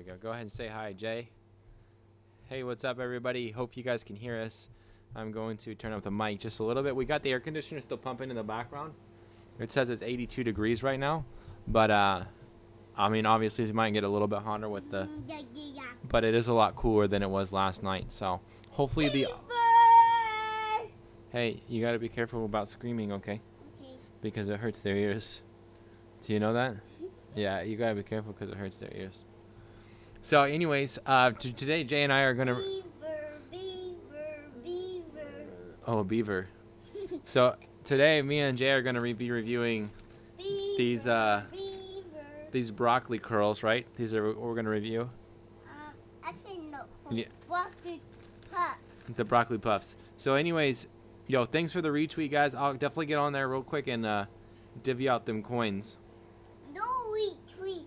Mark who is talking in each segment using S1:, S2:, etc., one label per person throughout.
S1: go. Go ahead and say hi, Jay. Hey, what's up, everybody? Hope you guys can hear us. I'm going to turn up the mic just a little bit. We got the air conditioner still pumping in the background. It says it's 82 degrees right now, but I mean, obviously it might get a little bit hotter with the, but it is a lot cooler than it was last night. So hopefully hey, you got to be careful about screaming, okay? Okay. Because it hurts their ears. Do you know that? Yeah, you got to be careful because it hurts their ears. So anyways, today Jay and I are going to... Beaver. Oh, beaver. So today me and Jay are going to be reviewing these broccoli curls, right? These are what we're going to review.
S2: Actually, no.
S1: Yeah.
S2: Broccoli puffs.
S1: The broccoli puffs. So anyways, yo, thanks for the retweet, guys. I'll definitely get on there real quick and divvy out them coins.
S2: No retweets.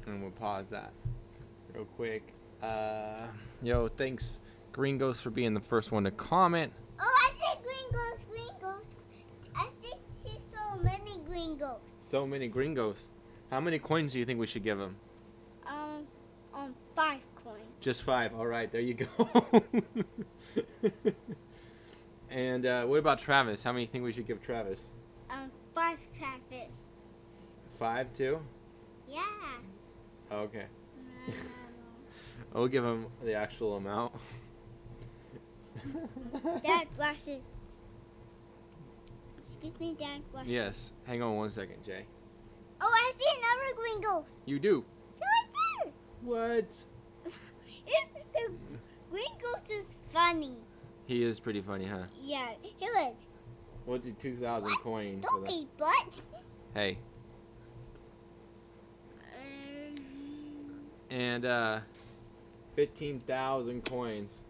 S1: And we'll pause that real quick. Yo, thanks, Gringos, for being the first one to comment.
S2: Oh, I see Gringos. I see so many Gringos.
S1: So many Gringos. How many coins do you think we should give them?
S2: 5 coins.
S1: Just 5. All right, there you go. And what about Travis? How many do you think we should give Travis?
S2: 5 Travis.
S1: 5 too?
S2: Yeah.
S1: Okay. We'll give him the actual amount.
S2: Dad, glasses. Excuse me, Dad, glasses.
S1: Yes. Hang on one second, Jay.
S2: Oh, I see another Gringos.
S1: You do?
S2: They're right there.
S1: What?
S2: The Gringos is funny.
S1: He is pretty funny, huh?
S2: Yeah, he looks.
S1: We'll do 2,000 coins for that.
S2: Don't butt.
S1: Hey. And 15,000 coins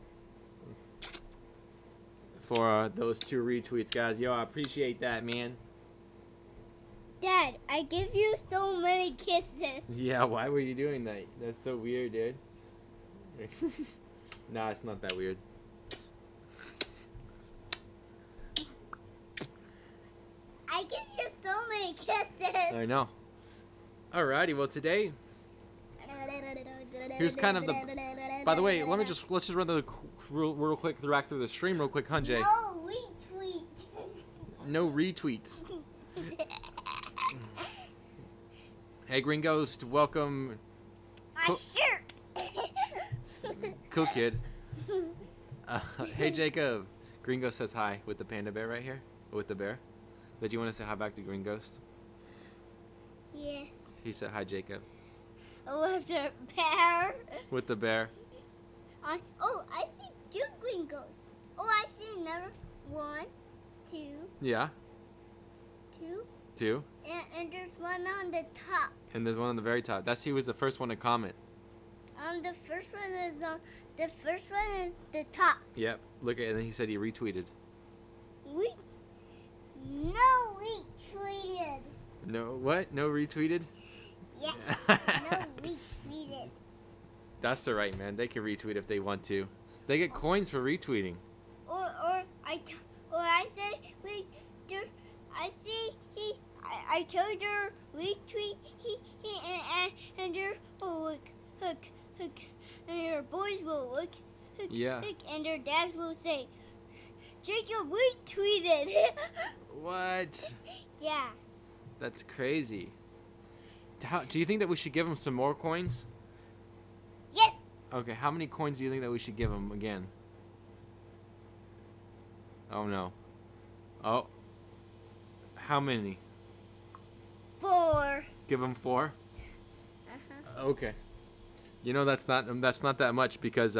S1: for those 2 retweets, guys. Yo, I appreciate that, man.
S2: Dad, I give you so many kisses.
S1: Yeah, why were you doing that? That's so weird, dude. Nah, it's not that weird.
S2: I give you so many kisses.
S1: I know. Alrighty, well today, here's kind of the. By the way, let's just run the real quick through the stream real quick, huh, Jay?
S2: No retweet.
S1: No retweets. Hey, Gringos, welcome.
S2: My shirt.
S1: Cool kid. Hey, Jacob. Gringo says hi with the panda bear right here, with the bear. Did you want to say hi back to Green Ghost?
S2: Yes.
S1: He said hi, Jacob.
S2: With the bear.
S1: With the bear.
S2: I see 2 Gringos. Oh, I see another 1, 2.
S1: Yeah.
S2: 2.
S1: 2.
S2: And there's one on the top.
S1: And there's one on the very top. He was the first one to comment.
S2: The first one is the top.
S1: Yep. Look at it, and then he said he retweeted.
S2: No retweeted.
S1: No what? No retweeted?
S2: Yeah. No retweeted.
S1: That's the right, man. They can retweet if they want to. They get coins for retweeting. Or
S2: I said I told her retweet and their hook and their boys will look
S1: yeah.
S2: And their dads will say, Jacob retweeted.
S1: What?
S2: Yeah.
S1: That's crazy. Do you think that we should give him some more coins?
S2: Yes.
S1: Okay, how many coins do you think that we should give him again? Oh no. Oh. How many?
S2: 4.
S1: Give him 4?
S2: Uh-huh.
S1: Okay. You know that's not that much because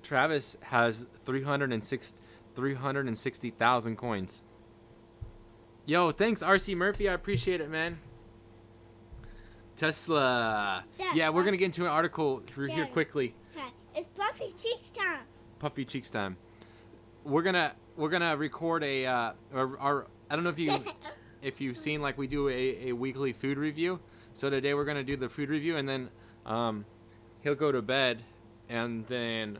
S1: Travis has 360,000 coins. Yo, thanks RC Murphy, I appreciate it, man. Tesla.
S2: Dad,
S1: yeah, we're gonna get into an article here quickly.
S2: It's Puffy Cheeks time.
S1: Puffy Cheeks time. We're gonna record a I don't know if you've seen, like, we do a weekly food review. So today we're gonna do the food review, and then he'll go to bed, and then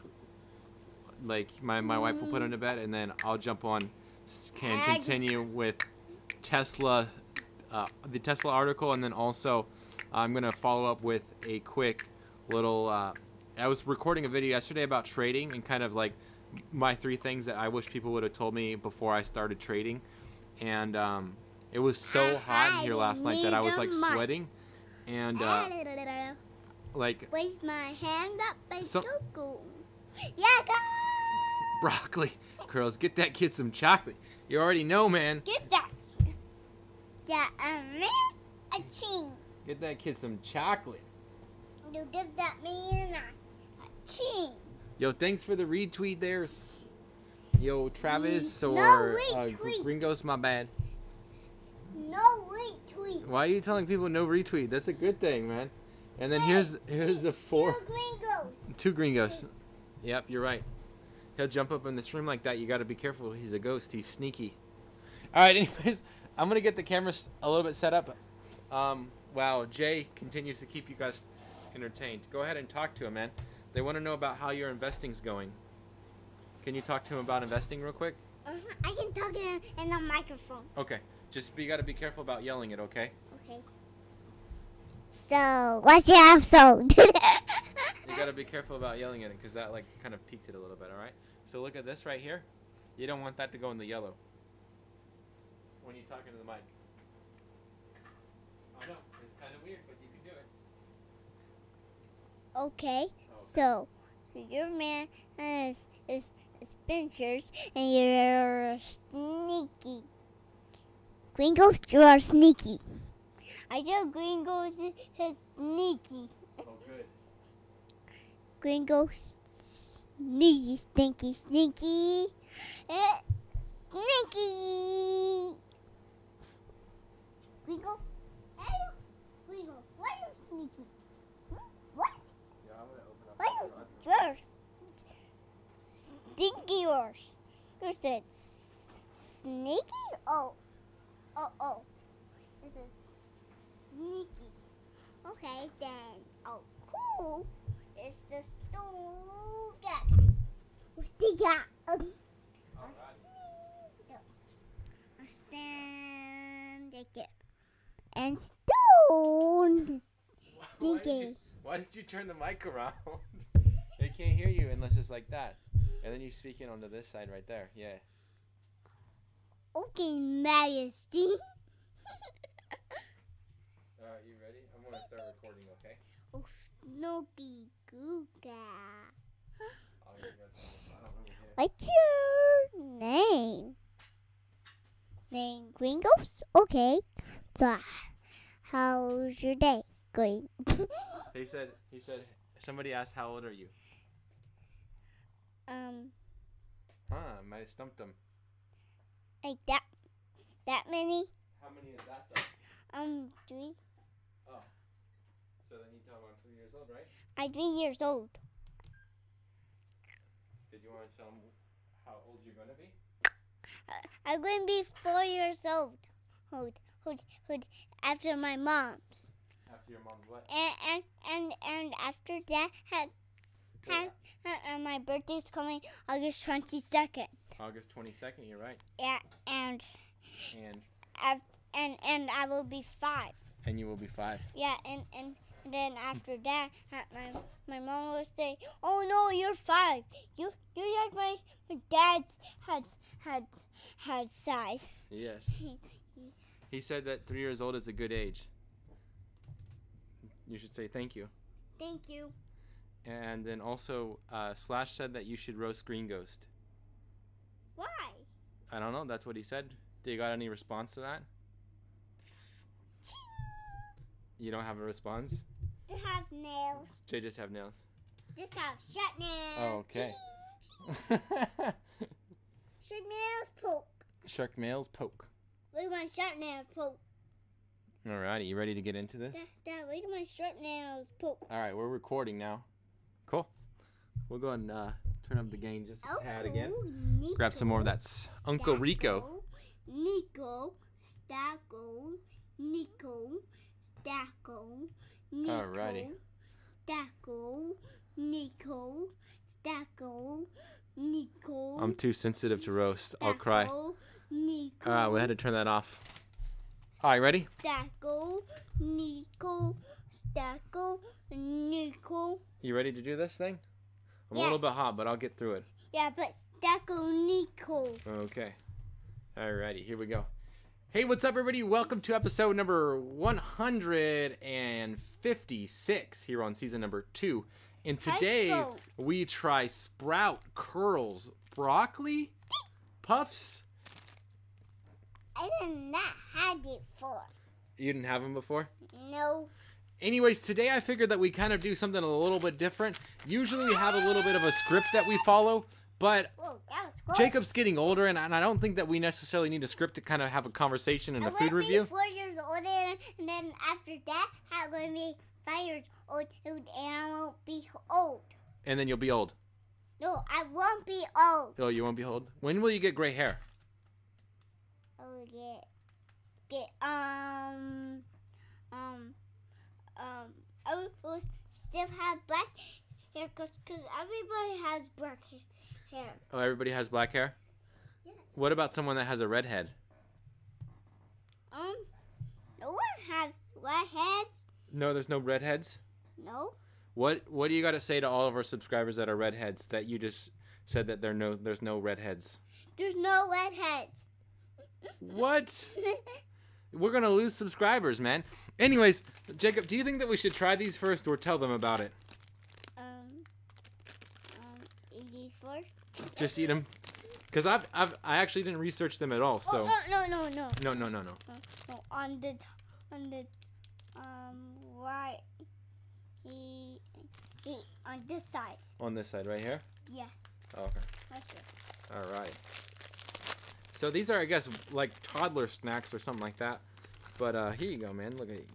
S1: like my wife will put him to bed, and then I'll jump on and continue with Tesla the Tesla article, and then also I'm gonna follow up with a quick little. I was recording a video yesterday about trading and kind of like my 3 things that I wish people would have told me before I started trading, and it was so hot in here last night that I was like sweating, and like.
S2: Raise my hand up and go. Yeah, go.
S1: Broccoli, girls, get that kid some chocolate. You already know, man.
S2: Give that. A ching.
S1: Get that kid some chocolate.
S2: You give that man a ching.
S1: Yo, thanks for the retweet there. Yo, Travis or
S2: retweet.
S1: Gringos, my bad.
S2: No retweet.
S1: Why are you telling people no retweet? That's a good thing, man. And then here's the 4.
S2: 2 gringos.
S1: 2 Gringos. Yep, you're right. He'll jump up in the stream like that. You got to be careful. He's a ghost. He's sneaky. All right, anyways, I'm going to get the cameras a little bit set up. Wow, Jay continues to keep you guys entertained. Go ahead and talk to him, man. They want to know about how your investing's going. Can you talk to him about investing real quick?
S2: I can talk in the microphone.
S1: Okay. You got to be careful about yelling it, okay?
S2: Okay. So, what's your episode?
S1: You got to be careful about yelling at it because that like kind of peaked it a little bit, all right? So look at this right here. You don't want that to go in the yellow when you're talking to the mic. I know, it's kind of weird, but you can do it.
S2: Okay. So your man is pinchers and you're sneaky. Gringos, you are sneaky. I tell Gringos is sneaky.
S1: Oh, good.
S2: Gringos, sneaky, stinky, sneaky. Sneaky. Gringos, Gringos, why are you sneaky? What?
S1: Yeah, I'm going to open up.
S2: Why are you yours? Stinky yours. You said sneaky? Oh. This is sneaky. Okay, then. Oh, cool. It's the stone. Stiga. A stand again. And stone.
S1: Why did you turn the mic around? They can't hear you unless it's like that. And then you speak in onto this side right there. Yeah.
S2: Okay, Majesty.
S1: Alright, you ready? I'm going to start recording, okay?
S2: Oh, Snooky Googa. What's your name? Name Gringos? Okay. So, how's your day going?
S1: He said, somebody asked, how old are you? Might have stumped him.
S2: Like that many?
S1: How many is that though?
S2: 3.
S1: Oh. So then you tell him I'm 3 years old, right?
S2: I'm 3 years old.
S1: Did you want to tell him how old you're going to be?
S2: I'm going to be 4 years old. Hold. After my mom's.
S1: After your mom's what?
S2: And after that, my birthday's coming August 22nd.
S1: August 22nd, you're right.
S2: Yeah, and I will be 5.
S1: And you will be 5.
S2: Yeah, and then after that, my mom will say, "Oh no, you're 5. You're like my dad's had size."
S1: Yes. He said that 3 years old is a good age. You should say thank you.
S2: Thank you.
S1: And then also, Slash said that you should roast Green Ghost.
S2: Why?
S1: I don't know. That's what he said. Do you got any response to that? You don't have a response?
S2: They have nails.
S1: Jay just have nails.
S2: Just have shut nails.
S1: Oh, okay.
S2: Shut nails poke.
S1: Shark nails poke.
S2: Look at my shut nails poke.
S1: Alrighty, you ready to get into this?
S2: Dad, look at my shut nails poke.
S1: Alright, we're recording now. Cool. We'll go and turn up the gain just a tad again.
S2: Nico,
S1: grab some more of that Uncle Rico.
S2: Nico, Stacko, Nico, Stacko, Nico,
S1: Alrighty.
S2: Stacko, Nico, Stacko, Nico.
S1: I'm too sensitive to roast. I'll cry.
S2: Nico.
S1: Alright, we had to turn that off. All right, ready?
S2: Stacko, Nico, Stacko, Nico.
S1: You ready to do this thing? I'm a
S2: Yes.
S1: little bit hot, but I'll get through it.
S2: Yeah, but Stacko, Nico.
S1: Okay. All righty, here we go. Hey, what's up, everybody? Welcome to episode number 156 here on season number 2. And today
S2: Headphones.
S1: we try Sprout Curls Broccoli Puffs.
S2: I did not have it before.
S1: You didn't have them before?
S2: No.
S1: Anyways, today I figured that we kind of do something a little bit different. Usually we have a little bit of a script that we follow, but
S2: Whoa, that was good.
S1: Jacob's getting older, and I don't think that we necessarily need a script to kind of have a conversation and a food review.
S2: I will be 4 years old, and then after that, I'm going to be 5 years old, and I won't be old.
S1: And then you'll be old.
S2: No, I won't be old.
S1: Oh, you won't be old? When will you get gray hair?
S2: Oh, get, I will still have black hair, because everybody has black hair.
S1: Oh, everybody has black hair?
S2: Yes.
S1: What about someone that has a red head?
S2: No one has red heads.
S1: No, there's no redheads?
S2: No.
S1: What do you got to say to all of our subscribers that are redheads that you just said that there's no redheads?
S2: There's no red heads.
S1: What? We're going to lose subscribers, man. Anyways, Jacob, do you think that we should try these first or tell them about it?
S2: Eat these first.
S1: Just eat them? Because I actually didn't research them at all, so.
S2: Oh, no.
S1: No.
S2: No, on the right. He on this side.
S1: On this side right here?
S2: Yes.
S1: Oh, okay.
S2: Right here.
S1: All right. So these are, I guess, like toddler snacks or something like that. But here you go, man. Look at it.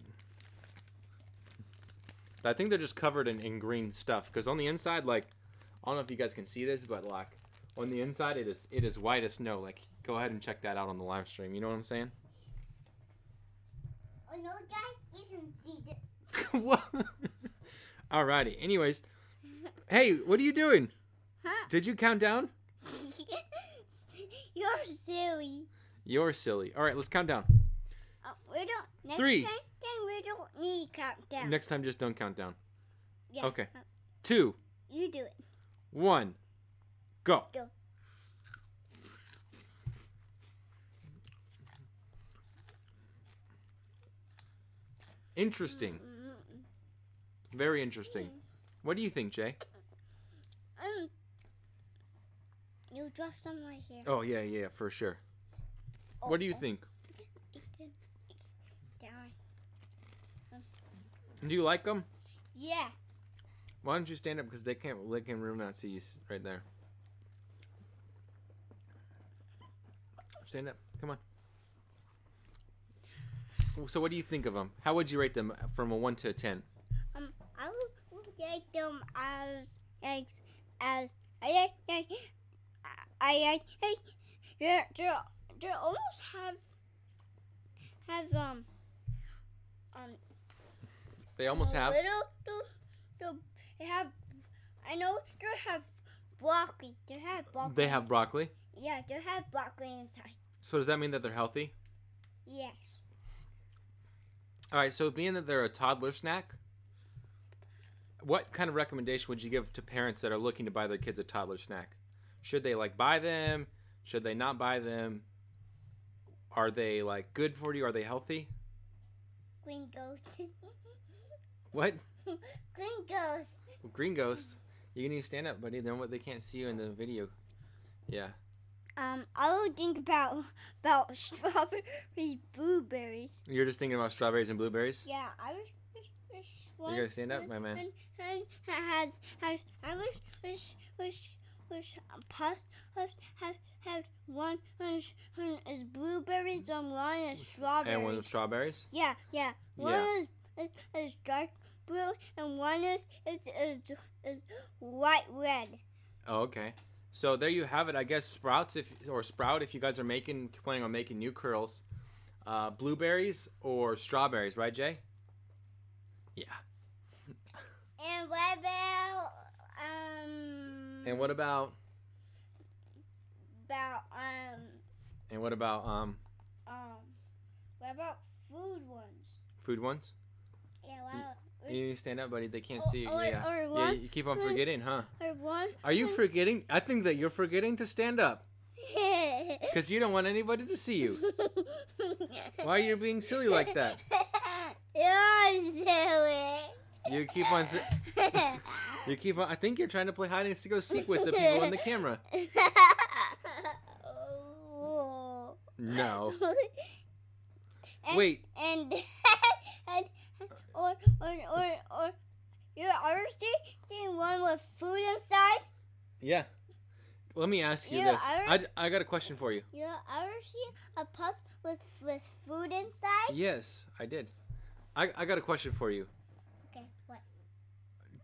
S1: I think they're just covered in green stuff. Because on the inside, like, I don't know if you guys can see this, but like on the inside, it is white as snow. Like, go ahead and check that out on the live stream. You know what I'm saying?
S2: Oh no, guys, you can see this.
S1: What? Alrighty. Anyways, hey, what are you doing?
S2: Huh?
S1: Did you count down?
S2: You're silly.
S1: You're silly. All right, let's count down.
S2: We don't. Next
S1: 3.
S2: time, then we don't need countdown.
S1: Next time, just don't count down.
S2: Yeah.
S1: Okay. 2,
S2: You do it.
S1: 1, go.
S2: Go.
S1: Interesting. Very interesting. What do you think, Jay?
S2: You dropped some right here.
S1: Oh, yeah, for sure. What do you think?
S2: Down.
S1: Do you like them?
S2: Yeah.
S1: Why don't you stand up, because they can really not see you right there. Stand up. Come on. So what do you think of them? How would you rate them from a 1 to a 10?
S2: I would rate them as they almost have
S1: They almost have.
S2: They have. I know they have broccoli. They have broccoli.
S1: They have broccoli.
S2: Yeah, they have broccoli inside.
S1: So does that mean that they're healthy?
S2: Yes.
S1: All right. So being that they're a toddler snack, what kind of recommendation would you give to parents that are looking to buy their kids a toddler snack? Should they like buy them? Should they not buy them? Are they like good for you? Are they healthy?
S2: Green ghost.
S1: What?
S2: Green ghost.
S1: Green ghost. You need to stand up, buddy. Then what? They can't see you in the video. Yeah.
S2: I would think about strawberries, blueberries.
S1: You're just thinking about strawberries and blueberries?
S2: Yeah, I was.
S1: You gotta stand up, my man.
S2: And has one is blueberries and one is strawberries.
S1: And one is strawberries?
S2: Yeah. One is dark blue and one is white red.
S1: Oh, okay. So there you have it. I guess Sprout, if you guys are planning on making new curls, blueberries or strawberries, right, Jay? Yeah.
S2: And what about
S1: And what about?
S2: About
S1: And what about
S2: what about food ones.
S1: Food ones?
S2: Yeah, wow.
S1: You need to stand up, buddy. They can't see you.
S2: Or
S1: Yeah,
S2: one,
S1: you keep on forgetting, huh?
S2: Or one.
S1: Are you forgetting? I think that you're forgetting to stand up. Because you don't want anybody to see you. Why are you being silly like that?
S2: You're silly.
S1: You keep on... You keep on... I think you're trying to play hide and seek with the people on the camera. No. Wait.
S2: And or you're seeing one with food inside?
S1: Yeah. Let me ask you this. I got a question for you.
S2: You ever seen a puzzle with food inside?
S1: Yes, I did. I got a question for you.
S2: Okay, what?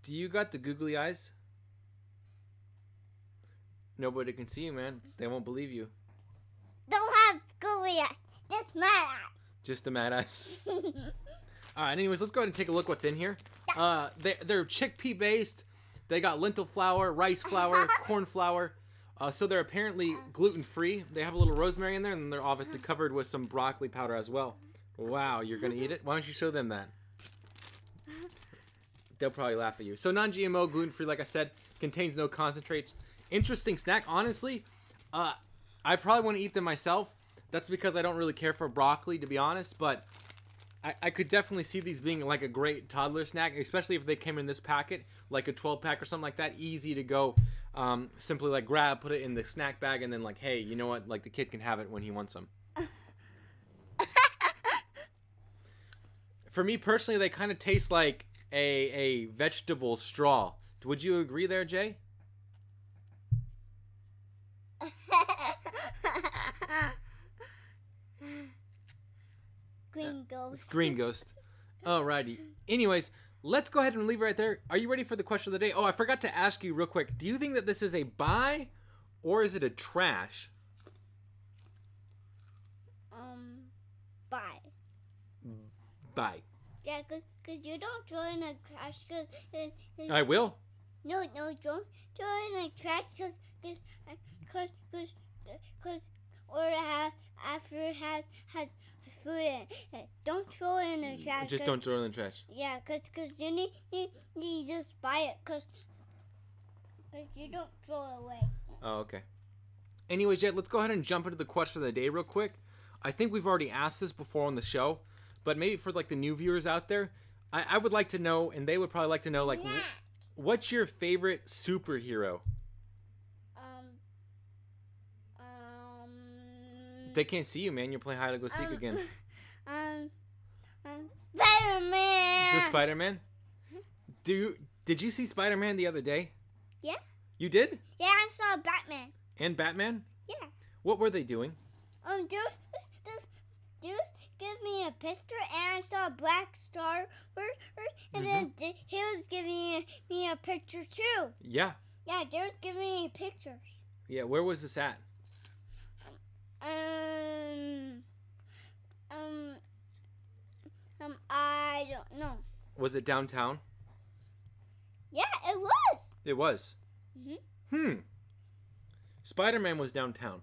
S1: Do you got the googly eyes? Nobody can see you, man. They won't believe you.
S2: Don't have googly eyes. Just mad eyes.
S1: Just the mad eyes. All right. Anyways, let's go ahead and take a look what's in here. They're chickpea based. They got lentil flour, rice flour, corn flour. So they're apparently gluten free. They have a little rosemary in there, and they're obviously covered with some broccoli powder as well. Wow, you're gonna eat it? Why don't you show them that? They'll probably laugh at you. So non-GMO, gluten free, like I said, contains no concentrates. Interesting snack. Honestly, I probably want to eat them myself. That's because I don't really care for broccoli, to be honest, but I could definitely see these being like a great toddler snack, especially if they came in this packet, like a 12-pack or something like that. Easy to go, simply like grab, put it in the snack bag, and then like, hey, you know what? Like the kid can have it when he wants them. For me personally, they kind of taste like a vegetable straw. Would you agree there, Jay?
S2: Green ghost.
S1: It's green ghost. Alrighty. Anyways, let's go ahead and leave it right there. Are you ready for the question of the day? Oh, I forgot to ask you real quick. Do you think that this is a buy or is it a trash?
S2: Buy.
S1: Buy.
S2: Yeah, cause you don't throw it in the trash. Cause
S1: I will.
S2: No, don't throw it in the trash. Cause or after it has food in it. Don't throw it in the trash.
S1: Just don't throw it in the trash.
S2: Yeah, cause you need to just buy it. Cause you don't throw it away.
S1: Oh, okay. Anyways, Jet, let's go ahead and jump into the question of the day real quick. I think we've already asked this before on the show, but maybe for like the new viewers out there, I would like to know, and they would probably like to know, like, what's your favorite superhero? They can't see you, man. You're playing hide and go seek again.
S2: Spider-Man.
S1: Is this Spider-Man? Did you see Spider-Man the other day?
S2: Yeah.
S1: You did?
S2: Yeah, I saw Batman.
S1: And Batman?
S2: Yeah.
S1: What were they doing?
S2: This give me a picture, and I saw a black star, and then he was giving me a picture too.
S1: Yeah.
S2: Yeah, they was giving me pictures.
S1: Yeah, where was this at?
S2: I don't know.
S1: Was it downtown?
S2: Yeah, it was.
S1: It was. Spider-Man was downtown.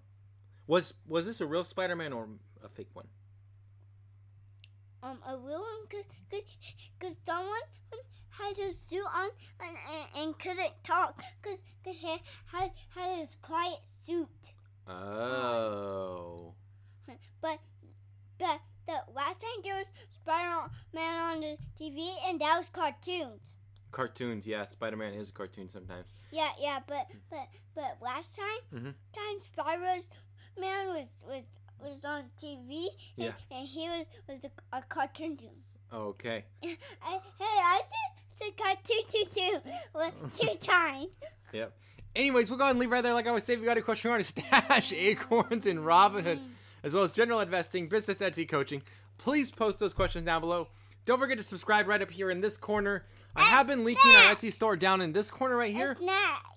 S1: Was this a real Spider-Man or a fake one?
S2: A real one, cause someone had his suit on and couldn't talk, cause he had his quiet suit.
S1: Oh.
S2: But the last time there was Spider-Man on the TV, and that was cartoons.
S1: Cartoons, yeah. Spider-Man is a cartoon sometimes.
S2: Yeah, but last time, Spider-Man was on TV,
S1: yeah.
S2: and he was a cartoon.
S1: Okay.
S2: I said cartoon two times.
S1: Yep. Anyways, we'll go ahead and leave right there. Like I was saying, we got a question on Stash, Acorns, and Robinhood, as well as general investing, business Etsy coaching. Please post those questions down below. Don't forget to subscribe right up here in this corner. I have been linking our Etsy store down in this corner right here.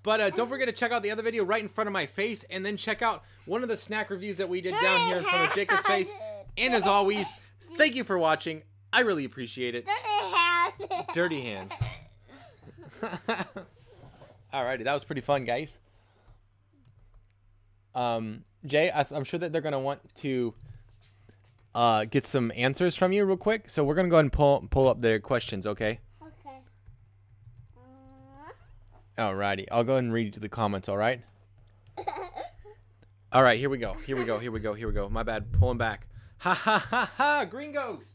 S1: But don't forget to check out the other video right in front of my face, and then check out one of the snack reviews that we did down here in front of Jacob's face. And as always, thank you for watching. I really appreciate it. Dirty hands. Alrighty, that was pretty fun, guys. Jay, I'm sure that they're gonna want to get some answers from you real quick. So we're gonna go ahead and pull up their questions, okay?
S2: Okay.
S1: Alrighty, I'll go ahead and read you the comments. All right. All right, here we go. Here we go. Here we go. Here we go. My bad. Pulling back. Ha ha ha ha! Green Ghost.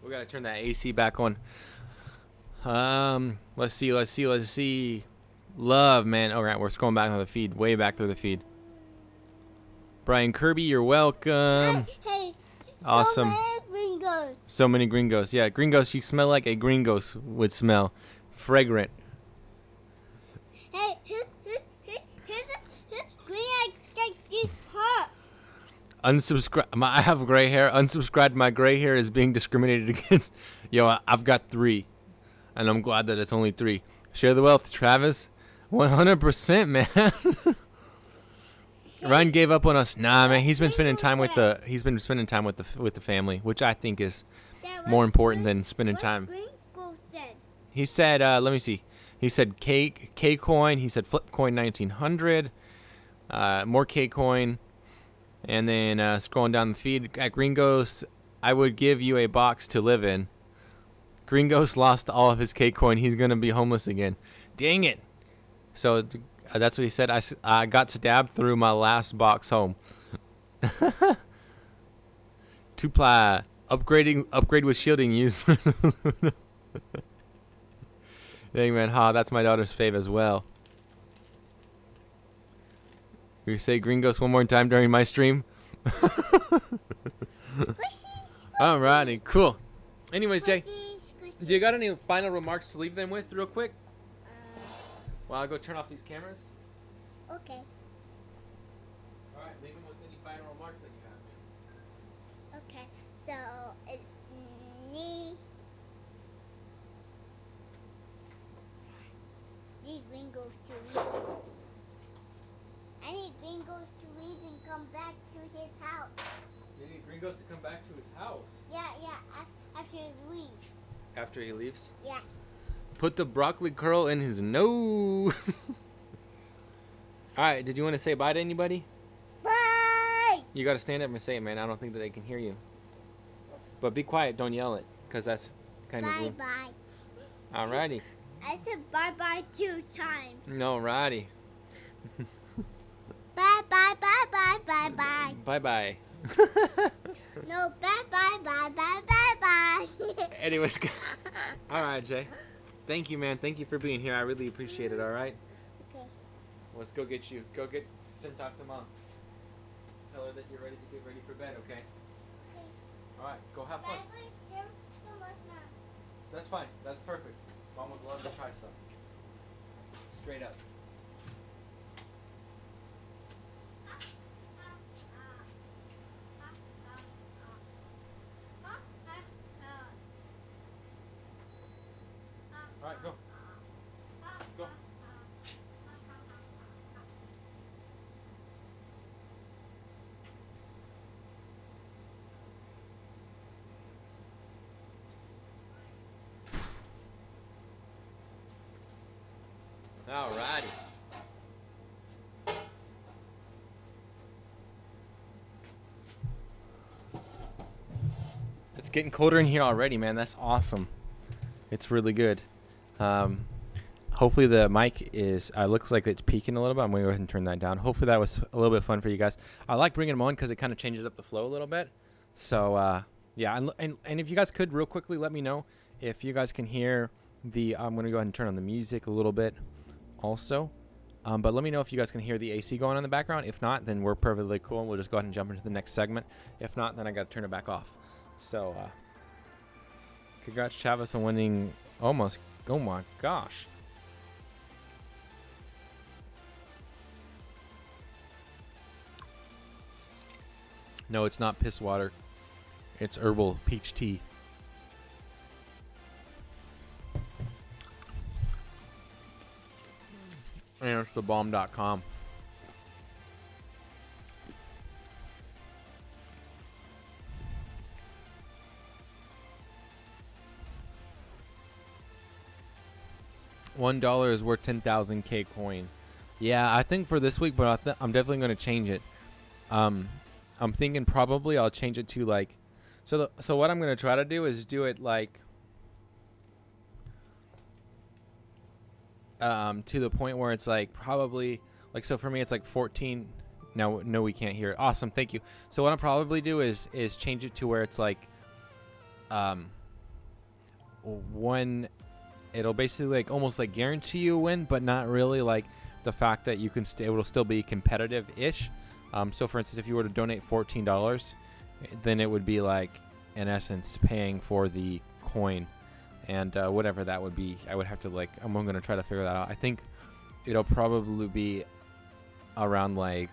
S1: We gotta turn that AC back on. Let's see. Let's see. Let's see. Love, man. All right, we're scrolling back on the feed, way back through the feed. Brian Kirby, you're welcome.
S2: Hey,
S1: Awesome.
S2: So many gringos.
S1: So many green ghosts. Yeah, green ghosts. You smell like a green ghost would smell. Fragrant.
S2: Hey, his green like these puffs.
S1: Unsubscribe. I have gray hair. Unsubscribed. My gray hair is being discriminated against. Yo, I've got 3, and I'm glad that it's only 3. Share the wealth, Travis. 100%, man. Ryan gave up on us. Nah, man. He's been spending time with the. He's been spending time with the family, which I think is more important than spending time. He said, let me see. He said KCoin. He said flipcoin 1900. More KCoin. And then scrolling down the feed at Green Ghost, I would give you a box to live in. Green Ghost lost all of his KCoin. He's going to be homeless again. Dang it. So that's what he said. I got stabbed through my last box home. 2-ply. Upgrade with shielding users. Dang, man. Ha, that's my daughter's fave as well. You say Green Ghost one more time during my stream? Alrighty, cool. Anyways, Jay, do you got any final remarks to leave them with real quick? While I go turn off these cameras?
S2: Okay.
S1: Alright, leave them with any final remarks that you have.
S2: Okay, so it's me. Need Gringos to leave. I need Gringos to leave and come back to his house.
S1: You need Green Ghost to come back to his house?
S2: Yeah, after he leaves.
S1: After he leaves?
S2: Yeah.
S1: Put the broccoli curl in his nose. Alright, did you want to say bye to anybody?
S2: Bye!
S1: You got to stand up and say it, man. I don't think that they can hear you. But be quiet. Don't yell it, because that's kind of rude.
S2: Bye-bye.
S1: Alrighty.
S2: I said bye-bye 2 times.
S1: No, righty.
S2: Bye-bye, bye-bye, bye-bye.
S1: Bye-bye.
S2: No, bye-bye, bye-bye, bye-bye.
S1: Anyways, guys. Alright, Jay. Thank you, man. Thank you for being here. I really appreciate it, alright?
S2: Okay.
S1: Let's go get you. Go get send talk to Mom. Tell her that you're ready to get ready for bed, okay?
S2: Okay.
S1: Alright, go have fun. That's fine. That's perfect. Mom would love to try some. Straight up. Alright, go. Go. Alrighty. It's getting colder in here already, man. That's awesome. It's really good. Hopefully the mic is looks like it's peaking a little bit. I'm gonna go ahead and turn that down. Hopefully that was a little bit fun for you guys. I like bringing them on because it kind of changes up the flow a little bit. So yeah, and if you guys could real quickly let me know if you guys can hear the. I'm gonna go ahead and turn on the music a little bit also. But let me know if you guys can hear the AC going on in the background. If not, then we're perfectly cool. We'll just go ahead and jump into the next segment. If not, then I gotta turn it back off. So congrats, Travis, on winning almost. Oh my gosh. No, it's not piss water. It's herbal peach tea. And it's thebomb.com. $1 is worth 10,000 KCoin. Yeah, I think for this week, but I'm definitely going to change it. I'm thinking probably I'll change it to like, so what I'm going to try to do is do it like, to the point where it's like probably like, so for me it's like 14. No, we can't hear it. Awesome, thank you. So what I'll probably do is change it to where it's like, when it'll basically like almost like guarantee you a win, but not really, like the fact that you can it'll still be competitive-ish. So for instance, if you were to donate $14, then it would be like in essence paying for the coin, and whatever that would be. I would have to like, I'm going to try to figure that out. I think it'll probably be around like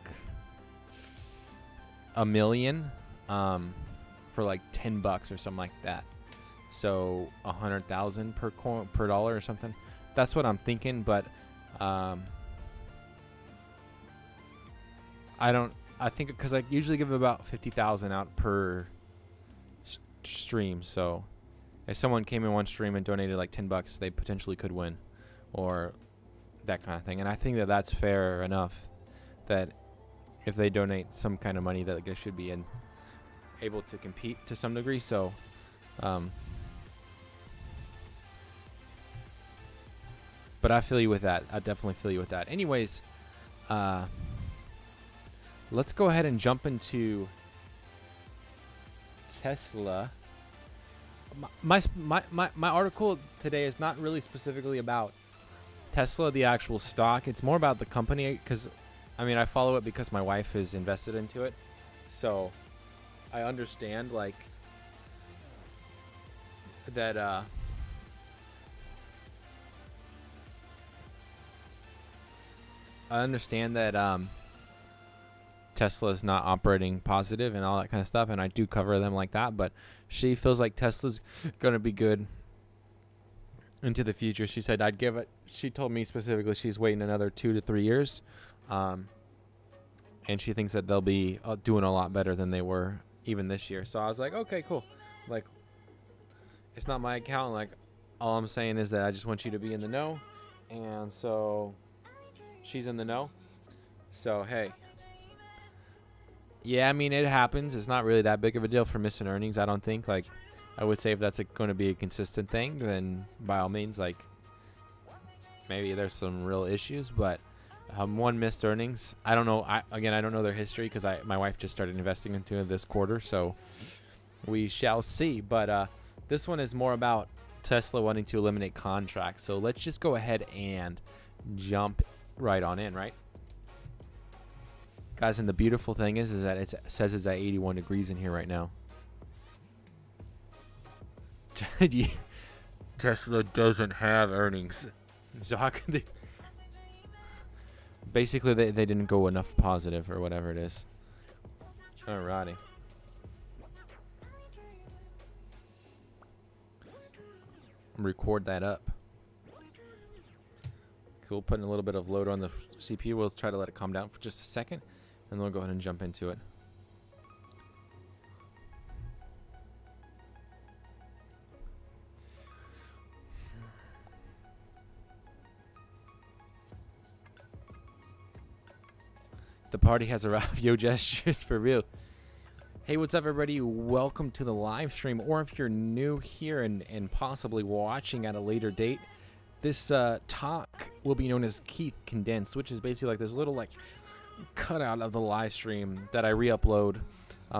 S1: $1 million for like $10 or something like that. So 100,000 per coin per dollar or something. That's what I'm thinking, but I think because I usually give about 50,000 out per stream. So if someone came in one stream and donated like $10, they potentially could win, or that kind of thing. And I think that that's fair enough, that if they donate some kind of money, that they should be able to compete to some degree. So but I feel you with that. I definitely feel you with that. Anyways, let's go ahead and jump into Tesla. My article today is not really specifically about Tesla, the actual stock. It's more about the company, because I mean, I follow it because my wife is invested into it. So I understand like that Tesla is not operating positive and all that kind of stuff, and I do cover them like that, but she feels like Tesla's going to be good into the future. She said I'd give it, she told me specifically she's waiting another 2 to 3 years, and she thinks that they'll be doing a lot better than they were even this year. So I was like, okay, cool. Like, it's not my account. Like, all I'm saying is that I just want you to be in the know, and so she's in the know. So hey, yeah, I mean, it happens. It's not really that big of a deal for missing earnings, I don't think. Like, I would say if that's going to be a consistent thing, then by all means, like, maybe there's some real issues. But one missed earnings, I don't know. I don't know their history, because my wife just started investing into it this quarter, so we shall see. But this one is more about Tesla wanting to eliminate contracts. So let's just go ahead and jump right on in, right? Guys, and the beautiful thing is that it says it's at 81 degrees in here right now. Tesla doesn't have earnings. So how could they? Basically, they didn't go enough positive or whatever it is. Alrighty. Record that up. Cool. Putting a little bit of load on the CPU. We'll try to let it calm down for just a second, and then we'll go ahead and jump into it. The party has arrived. Yo, gestures for real. Hey, what's up, everybody? Welcome to the live stream. Or if you're new here and possibly watching at a later date, this talk will be known as Keith Condensed, which is basically like this little like cutout of the live stream that I re-upload.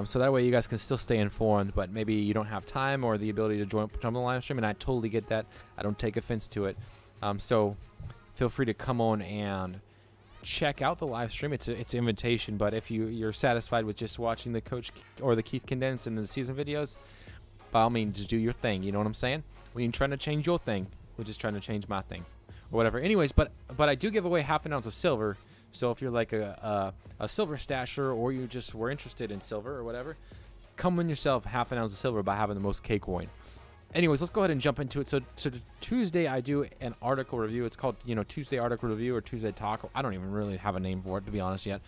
S1: So that way you guys can still stay informed, but maybe you don't have time or the ability to jump on the live stream, and I totally get that. I don't take offense to it. So feel free to come on and check out the live stream. It's invitation, but if you're satisfied with just watching the coach or the Keith Condensed and the season videos, by all means, just do your thing. You know what I'm saying? We ain't trying to change your thing. We're just trying to change my thing or whatever. Anyways, but I do give away half an ounce of silver. So if you're like a silver stasher, or you just were interested in silver or whatever, come win yourself half an ounce of silver by having the most KCoin. Anyways, let's go ahead and jump into it. So Tuesday I do an article review. It's called, Tuesday Article Review or Tuesday Talk. I don't even really have a name for it, to be honest, yet.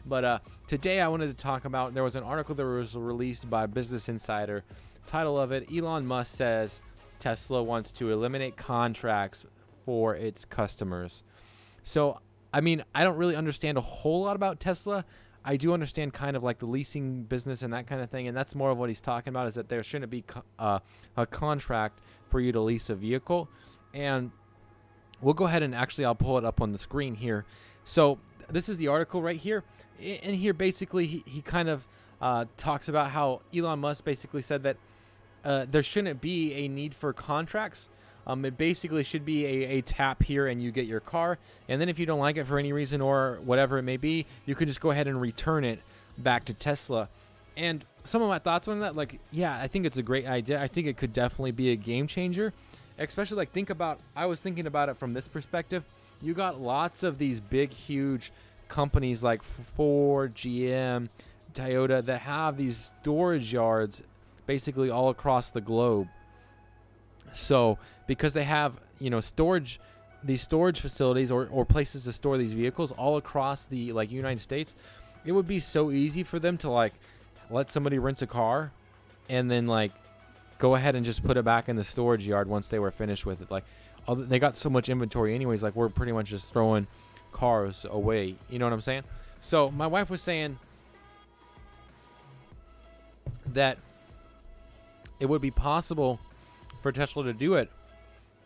S1: But today I wanted to talk about, there was an article that was released by Business Insider. Title of it, Elon Musk says Tesla wants to eliminate contracts for its customers. So I mean, I don't really understand a whole lot about Tesla. I do understand kind of like the leasing business and that kind of thing, and that's more of what he's talking about, is that there shouldn't be a contract for you to lease a vehicle. And we'll go ahead and actually I'll pull it up on the screen here. So this is the article right here. In here, basically, he kind of talks about how Elon Musk basically said that there shouldn't be a need for contracts. It basically should be a tap here and you get your car. And then if you don't like it for any reason or whatever it may be, you can just go ahead and return it back to Tesla. And some of my thoughts on that, like, yeah, I think it's a great idea. I think it could definitely be a game changer. Especially, like, I was thinking about it from this perspective. You got lots of these big, huge companies like Ford, GM, Toyota that have these storage yards basically all across the globe. So because they have, you know, these storage facilities or places to store these vehicles all across the like United States, it would be so easy for them to like let somebody rent a car and then like go ahead and just put it back in the storage yard once they were finished with it. Like they got so much inventory anyways, like we're pretty much just throwing cars away. You know what I'm saying? So my wife was saying that it would be possible for Tesla to do it,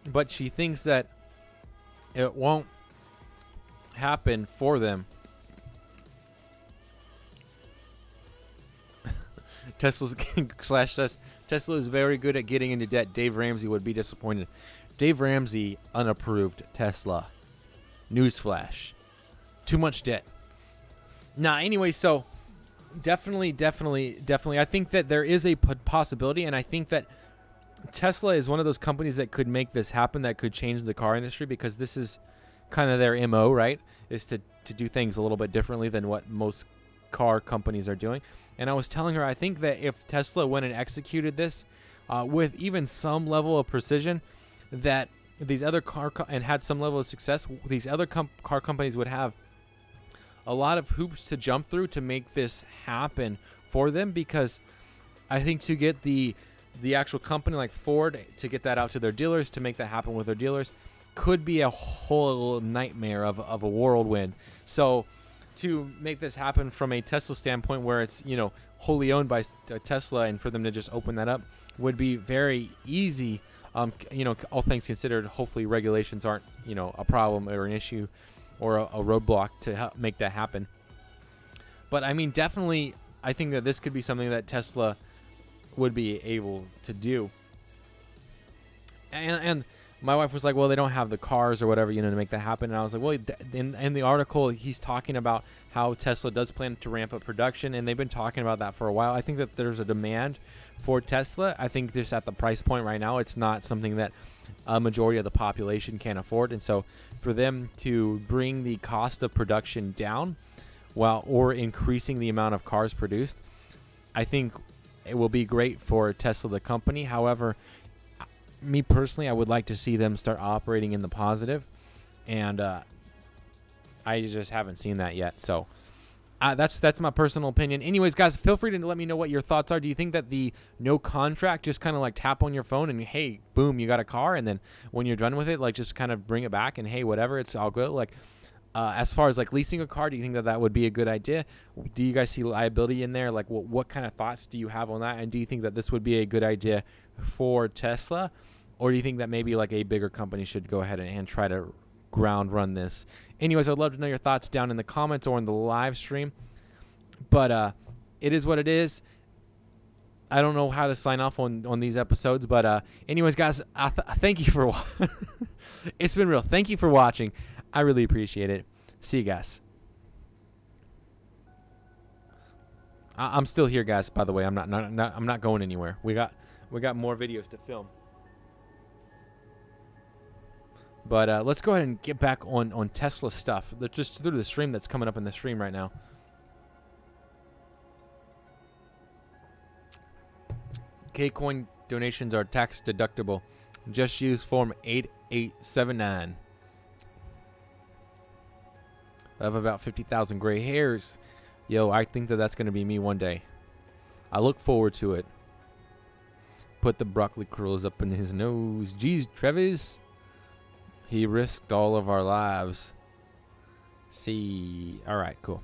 S1: but she thinks that it won't happen for them. Tesla is very good at getting into debt. Dave Ramsey would be disappointed. Dave Ramsey unapproved Tesla. Newsflash. Too much debt. Nah, anyway, so definitely. I think that there is a possibility, and I think that Tesla is one of those companies that could make this happen, that could change the car industry, because this is kind of their MO, right? Is to do things a little bit differently than what most car companies are doing. And I was telling her, I think that if Tesla went and executed this with even some level of precision, that these other and had some level of success, these other car companies would have a lot of hoops to jump through to make this happen for them. Because I think to get the actual company like Ford to get that out to their dealers, to make that happen with their dealers, could be a whole nightmare of a whirlwind. So to make this happen from a Tesla standpoint, where it's, you know, wholly owned by Tesla, and for them to just open that up would be very easy. You know, all things considered, hopefully regulations aren't, you know, a problem or an issue or a roadblock to help make that happen. But I mean, definitely, I think that this could be something that Tesla would be able to do. And my wife was like, well, they don't have the cars or whatever, you know, to make that happen. And I was like, well, in the article, he's talking about how Tesla does plan to ramp up production, and they've been talking about that for a while. I think that there's a demand for Tesla. I think just at the price point right now, it's not something that a majority of the population can afford. And so for them to bring the cost of production down or increasing the amount of cars produced, I think it will be great for Tesla, the company. However, me personally, I would like to see them start operating in the positive, and I just haven't seen that yet. So that's my personal opinion. Anyways, guys, feel free to let me know what your thoughts are. Do you think that the no contract, just kind of like tap on your phone and hey, boom, you got a car, and then when you're done with it, like just kind of bring it back and hey, whatever, it's all good? Like as far as like leasing a car, do you think that that would be a good idea? Do you guys see liability in there? Like what kind of thoughts do you have on that? And do you think that this would be a good idea for Tesla? Or do you think that maybe like a bigger company should go ahead and try to ground run this? Anyways, I'd love to know your thoughts down in the comments or in the live stream. But it is what it is. I don't know how to sign off on these episodes. But anyways, guys, thank you for it's been real. Thank you for watching. I really appreciate it. See you guys. I'm still here, guys, by the way. I'm not going anywhere. We got more videos to film. But let's go ahead and get back on Tesla stuff. Just through the stream that's coming up in the stream right now. KCoin donations are tax deductible. Just use form 8879. I have about 50,000 gray hairs. Yo, I think that that's going to be me one day. I look forward to it. Put the broccoli curls up in his nose. Jeez, Travis. He risked all of our lives. See. All right, cool.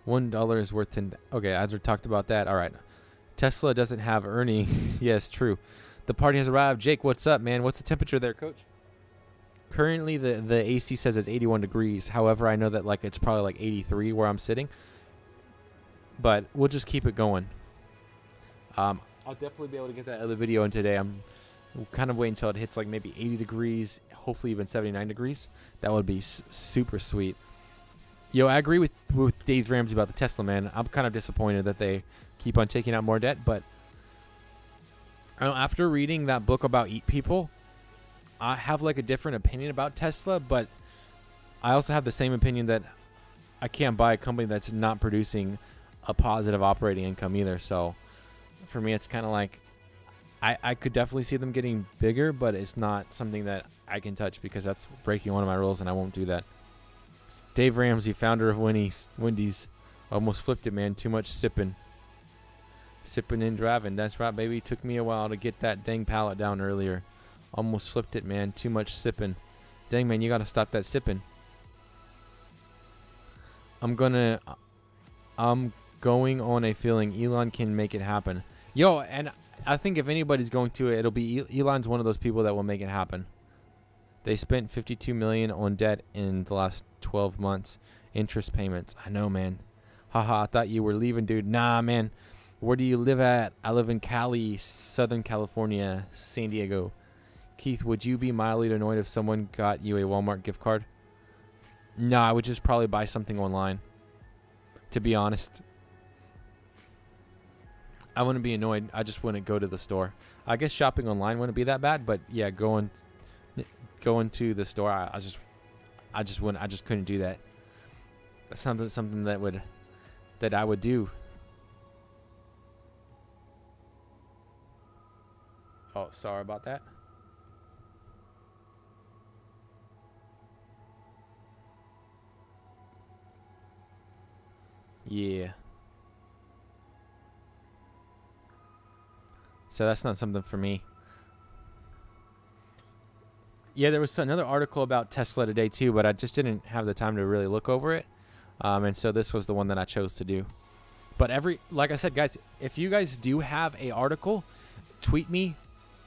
S1: $1 is worth 10. Okay, I already talked about that. All right. Tesla doesn't have earnings. Yes, true. The party has arrived. Jake, what's up, man? What's the temperature there, coach? Currently, the AC says it's 81 degrees. However, I know that like it's probably like 83 where I'm sitting. But we'll just keep it going. I'll definitely be able to get that other video in today. I'm kind of waiting until it hits like maybe 80 degrees, hopefully even 79 degrees. That would be super sweet. Yo, I agree with Dave Ramsey about the Tesla, man. I'm kind of disappointed that they keep on taking out more debt, but I don't know, after reading that book about Eat People, I have like a different opinion about Tesla, but I also have the same opinion that I can't buy a company that's not producing a positive operating income either. So for me, it's kind of like I could definitely see them getting bigger, but it's not something that I can touch because that's breaking one of my rules, and I won't do that. Dave Ramsey, founder of Wendy's, almost flipped it, man. Too much sipping. Sipping and driving. That's right, baby. Took me a while to get that dang pallet down earlier. Almost flipped it, man. Too much sipping. Dang, man, you got to stop that sipping. I'm going on a feeling Elon can make it happen. Yo, and I think if anybody's going to, it'll be Elon's one of those people that will make it happen. They spent $52 million on debt in the last 12 months. Interest payments. I know, man. Haha, I thought you were leaving, dude. Nah, man. Where do you live at? I live in Cali, Southern California, San Diego. Keith, would you be mildly annoyed if someone got you a Walmart gift card? No, I would just probably buy something online, to be honest. I wouldn't be annoyed. I just wouldn't go to the store. I guess shopping online wouldn't be that bad, but yeah, going to the store, I just wouldn't. I just couldn't do that. That's something that I would do. Oh, sorry about that. Yeah. So that's not something for me. Yeah, there was another article about Tesla today too, but I just didn't have the time to really look over it. And so this was the one that I chose to do. But like I said, guys, if you guys do have a article, tweet me.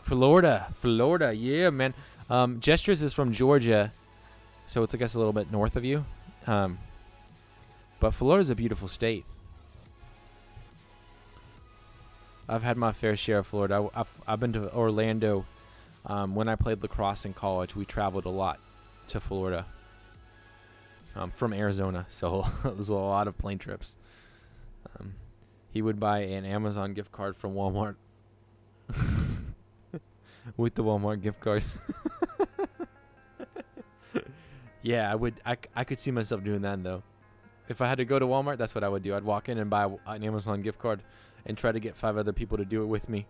S1: Florida, yeah, man. Gestures is from Georgia, so it's I guess a little bit north of you. But Florida's a beautiful state. I've had my fair share of Florida. I've been to Orlando. When I played lacrosse in college, we traveled a lot to Florida from Arizona, so there's a lot of plane trips. He would buy an Amazon gift card from Walmart with the Walmart gift card. Yeah, I would. I could see myself doing that though. If I had to go to Walmart, that's what I would do. I'd walk in and buy an Amazon gift card and try to get 5 other people to do it with me.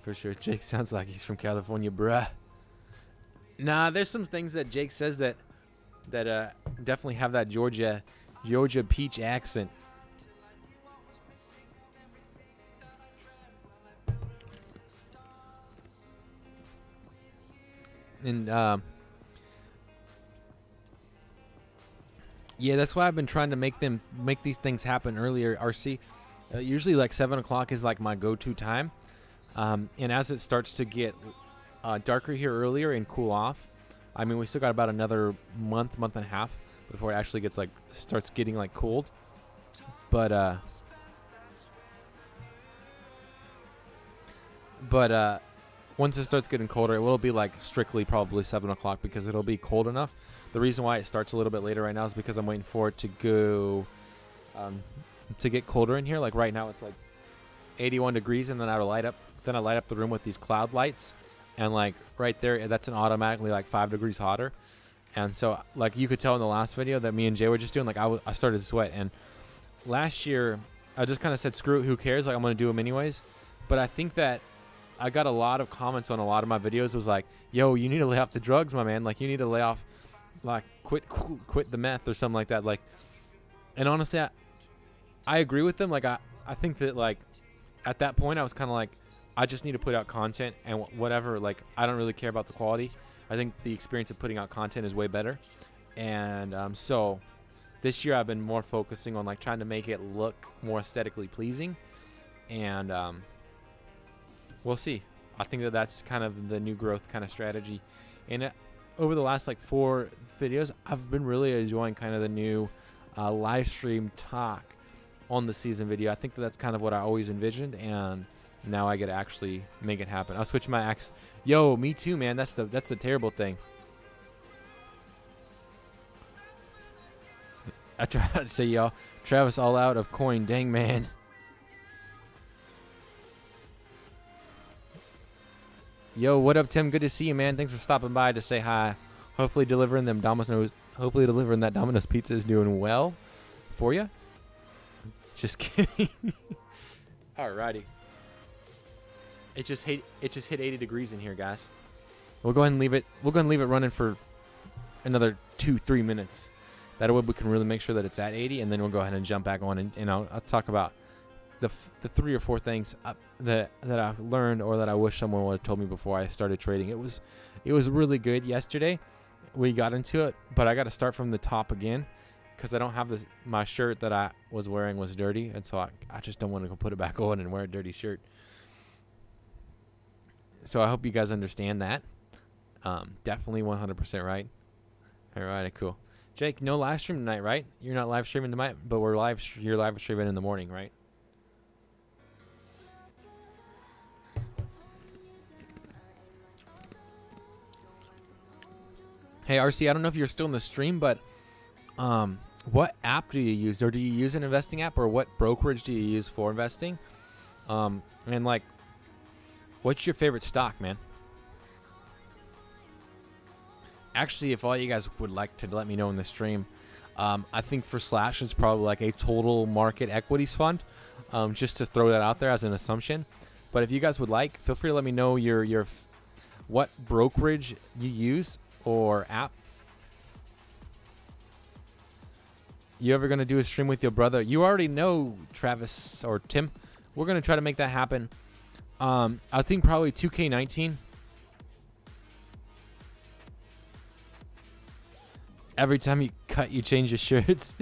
S1: For sure. Jake sounds like he's from California, bruh. Nah, there's some things that Jake says that definitely have that Georgia peach accent. And yeah, that's why I've been trying to make these things happen earlier. RC, usually like 7 o'clock is like my go-to time. And as it starts to get darker here earlier and cool off, I mean, we still got about another month and a half before it actually gets like starts getting like cold. But once it starts getting colder, it will be like strictly probably 7 o'clock because it'll be cold enough. The reason why it starts a little bit later right now is because I'm waiting for it to go to get colder in here. Like right now, it's like 81 degrees, and then I light up the room with these cloud lights, and like right there, that's an automatically like 5 degrees hotter. And so like you could tell in the last video that me and Jay were just doing, like I started to sweat. And last year I just kind of said, screw it, who cares, like I'm gonna do them anyways. But I think that I got a lot of comments on a lot of my videos. It was like, yo, you need to lay off the drugs, my man. Like you need to lay off, like quit the meth or something like that. Like, and honestly, I agree with them. Like I think that like at that point I was kind of like, I just need to put out content and whatever. Like, I don't really care about the quality. I think the experience of putting out content is way better. And so this year I've been more focusing on like trying to make it look more aesthetically pleasing. And we'll see. I think that that's kind of the new growth kind of strategy. And over the last like 4 videos, I've been really enjoying kind of the new live stream talk on the season video. I think that that's kind of what I always envisioned, and now I get to actually make it happen. I'll switch my axe. Yo, me too, man. That's the terrible thing. I try to say, y'all, Travis all out of coin. Dang, man. Yo, what up, Tim? Good to see you, man. Thanks for stopping by to say hi. Hopefully delivering that Domino's pizza is doing well for you. Just kidding. Alrighty. It just hit 80 degrees in here, guys. We'll go ahead and leave it. We'll go ahead and leave it running for another 2-3 minutes. That way we can really make sure that it's at 80, and then we'll go ahead and jump back on, and I'll talk about the 3 or 4 things that I learned, or that I wish someone would have told me before I started trading. It was really good yesterday. We got into it, but I got to start from the top again because I don't have my shirt that I was wearing was dirty, and so I just don't want to go put it back on and wear a dirty shirt. So I hope you guys understand that. Definitely 100% right. All right, cool. Jake, no live stream tonight, right? You're not live streaming tonight, but you're live streaming in the morning, right? Hey, RC, I don't know if you're still in the stream, but what app do you use? Or do you use an investing app, or what brokerage do you use for investing? And like, what's your favorite stock, man? Actually, if all you guys would like to let me know in the stream, I think for Slash it's probably like a total market equities fund, just to throw that out there as an assumption. But if you guys would like, feel free to let me know your what brokerage you use or app. You ever gonna do a stream with your brother? You already know, Travis or Tim. We're gonna try to make that happen. I think probably 2K19. Every time you cut, you change your shirts.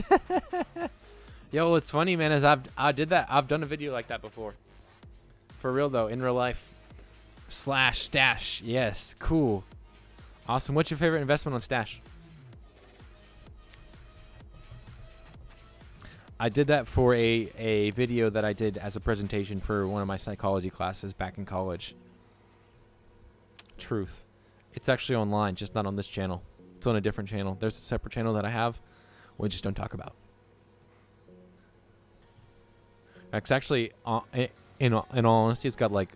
S1: Yo, what's funny, man, is I did that. I've done a video like that before. For real though, in real life. Slash Stash. Yes, cool. Awesome. What's your favorite investment on Stash? I did that for a video that I did as a presentation for one of my psychology classes back in college. Truth. It's actually online, just not on this channel. It's on a different channel. There's a separate channel that I have we just don't talk about. It's actually, in all honesty, it's got like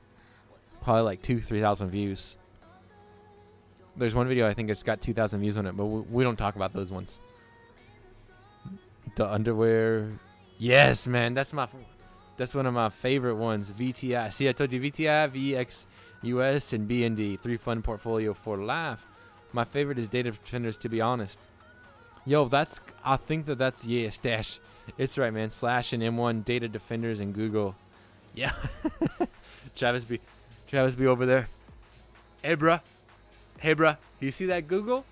S1: probably like 2,000-3,000 views. There's one video I think it's got 2,000 views on it, but we don't talk about those ones. The underwear, yes, man, that's one of my favorite ones. VTI. See, I told you VTI, VX, US, and BND. 3 fund portfolio for life. My favorite is Data Defenders, to be honest. Yo, I think that's, yeah, Stash. It's right, man. Slash and M1, Data Defenders, and Google. Yeah. Travis B over there. Hey, bruh. Hey, bruh. You see that Google?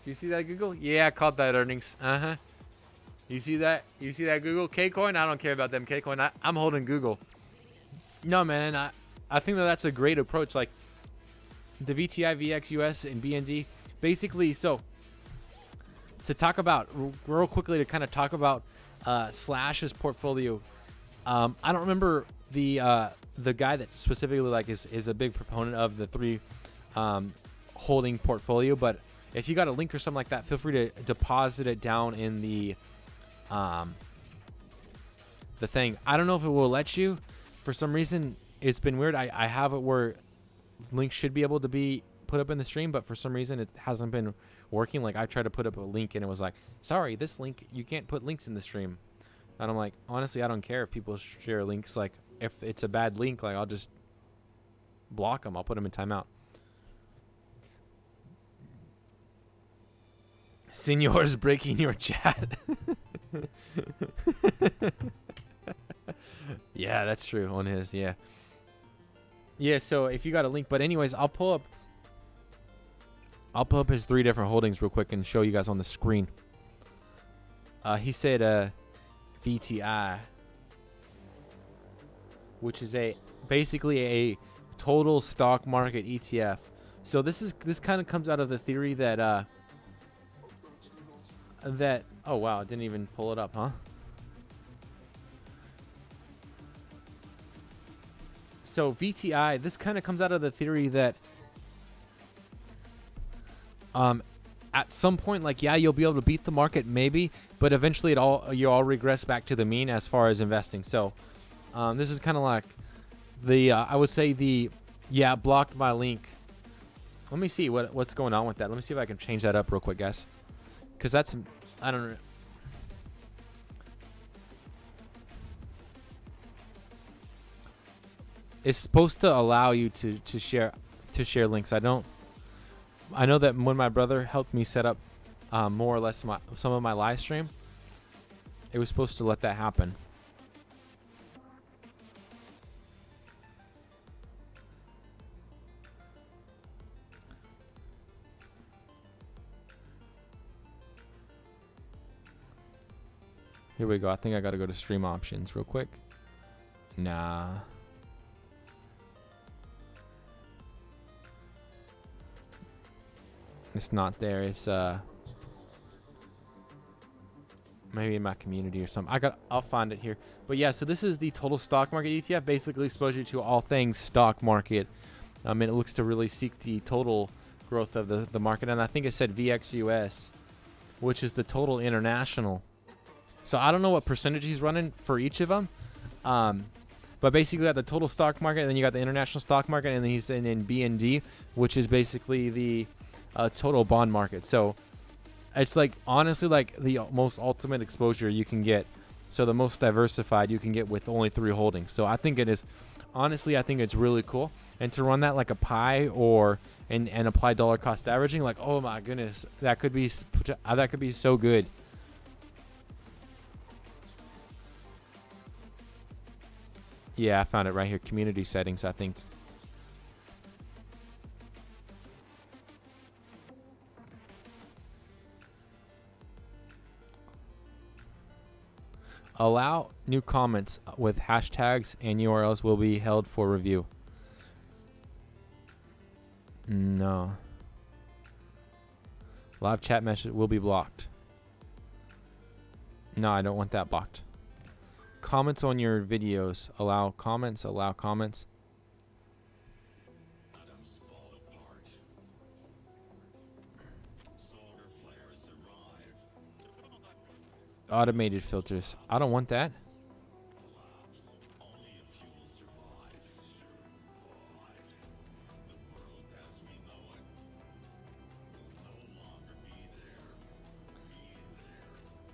S1: You see that Google? Yeah, I caught that earnings. Uh-huh. You see that? You see that Google? KCoin? I don't care about them. KCoin. I'm holding Google. No, man. I think that's a great approach. Like, the VTI, VX, US, and BND. Basically, so to talk about real quickly, to kind of talk about Slash's portfolio. I don't remember the guy that specifically like is a big proponent of the 3 holding portfolio, but if you got a link or something like that, feel free to deposit it down in the thing. I don't know if it will let you. For some reason, it's been weird. I have it where links should be able to be put up in the stream, but for some reason it hasn't been working. Like, I tried to put up a link and it was like, sorry, this link, you can't put links in the stream. And I'm like, honestly, I don't care if people share links. Like, if it's a bad link, like, I'll just block them. I'll put them in timeout. Seniors breaking your chat. Yeah, that's true on his, yeah. Yeah, so if you got a link, but anyways, I'll pull up his 3 different holdings real quick and show you guys on the screen. He said VTI, which is basically a total stock market ETF. So this kind of comes out of the theory that oh wow, it didn't even pull it up, huh? So VTI, this kind of comes out of the theory that at some point, like, yeah, you'll be able to beat the market maybe, but eventually you all regress back to the mean as far as investing. So this is kind of like the I would say blocked my link. Let me see what's going on with that. Let me see if I can change that up real quick, guys, because that's, I don't know. It's supposed to allow you to share links. I know that when my brother helped me set up more or less some of my live stream, it was supposed to let that happen. Here we go. I think I got to go to stream options real quick. Nah. It's not there. It's maybe in my community or something. I'll find it here. But yeah, so this is the total stock market ETF. Basically exposure to all things stock market. And it looks to really seek the total growth of the market. And I think it said VXUS, which is the total international. So I don't know what percentage he's running for each of them. But basically you got the total stock market, and then you got the international stock market, and then he's in BND, which is basically the total bond market. So it's like, honestly, like the most ultimate exposure you can get. So the most diversified you can get with only 3 holdings. So I think it is, honestly, I think it's really cool. And to run that like a pie and apply dollar cost averaging, like, oh my goodness, that could be so good. Yeah, I found it right here. Community settings, I think. Allow new comments with hashtags and URLs will be held for review. No. Live chat message will be blocked. No, I don't want that blocked. Comments on your videos. Allow comments. Allow comments. Automated filters. I don't want that.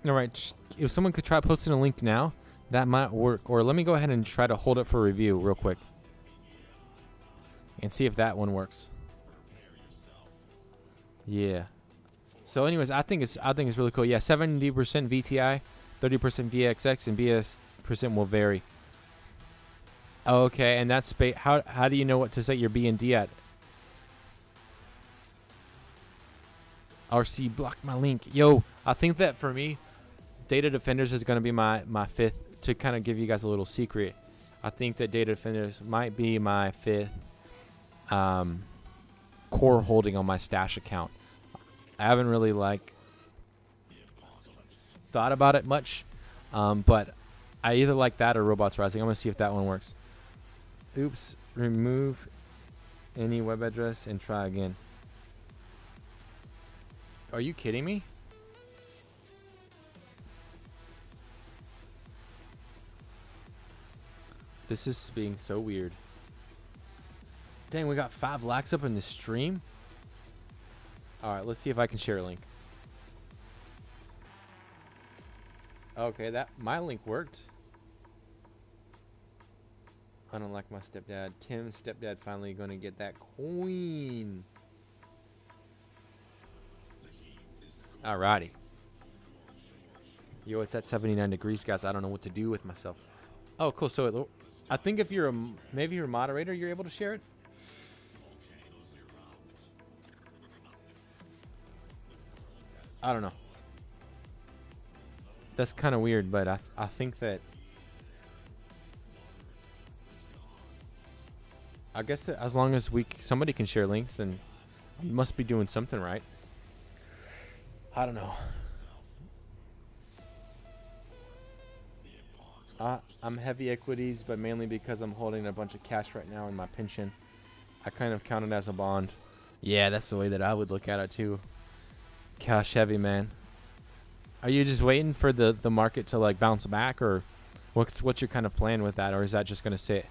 S1: All right. If someone could try posting a link now, that might work. Or let me go ahead and try to hold it for review real quick and see if that one works. Yeah. So anyways, I think it's really cool. Yeah, 70% VTI, 30% VXX, and BS% will vary. Okay, and that's how do you know what to set your BND at? RC blocked my link. Yo, I think that for me, Data Defenders is going to be my 5th. To kind of give you guys a little secret, I think that Data Defenders might be my 5th core holding on my stash account. I haven't really thought about it much, but I either like that or Robots Rising. I'm gonna see if that one works. Oops, remove any web address and try again. Are you kidding me? This is being so weird. Dang, we got 5 likes up in the stream. All right, let's see if I can share a link. Okay, my link worked. I don't like my stepdad. Tim's stepdad finally gonna get that coin. Alrighty. Yo, it's at 79 degrees, guys. I don't know what to do with myself. Oh, cool. So I think if you're maybe you're a moderator, you're able to share it. I don't know. That's kind of weird, but I think that I guess that as long as somebody can share links, then I must be doing something right. I don't know. I'm heavy equities, but mainly because I'm holding a bunch of cash right now in my pension. I kind of count it as a bond. Yeah, that's the way that I would look at it too. Cash heavy, man. Are you just waiting for the market to like bounce back, or what's your kind of plan with that, or is that just gonna sit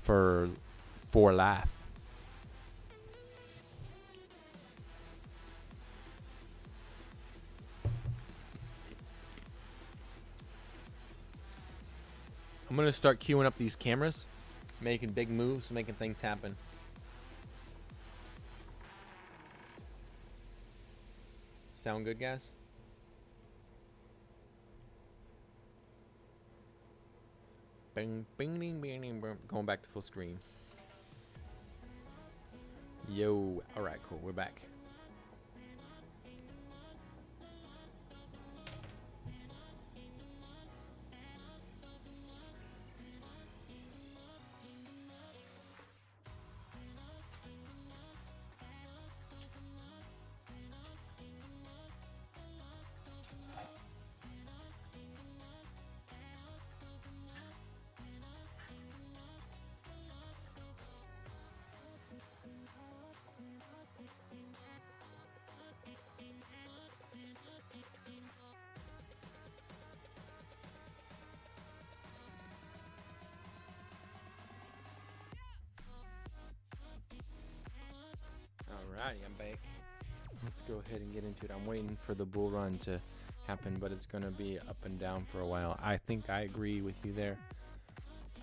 S1: for life? I'm gonna start queuing up these cameras, making big moves, making things happen. Sound good, guys? Bing, bing, bing, bing, bing, bing. Going back to full screen. Yo, all right, cool. We're back. Alrighty, I'm back. Let's go ahead and get into it. I'm waiting for the bull run to happen, but it's going to be up and down for a while. I think I agree with you there.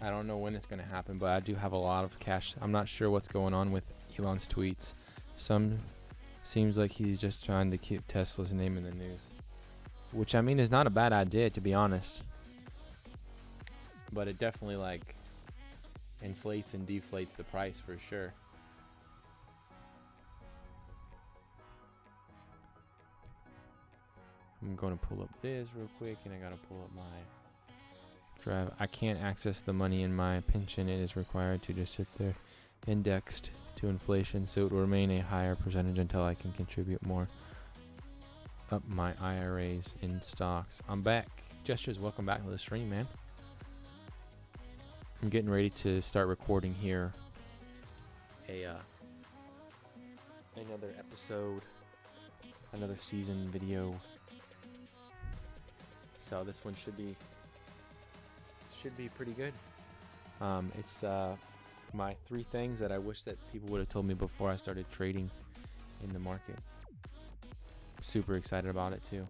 S1: I don't know when it's going to happen, but I do have a lot of cash. I'm not sure what's going on with Elon's tweets. Some seems like he's just trying to keep Tesla's name in the news, which I mean is not a bad idea, to be honest. But it definitely like inflates and deflates the price for sure. I'm going to pull up this real quick, and I got to pull up my drive. I can't access the money in my pension. It is required to just sit there indexed to inflation, so it will remain a higher percentage until I can contribute more up my IRAs in stocks. I'm back. Gestures, welcome back to the stream, man. I'm getting ready to start recording here another episode, another season video. So this one should be pretty good. It's my 3 things that I wish that people would have told me before I started trading in the market. Super excited about it too.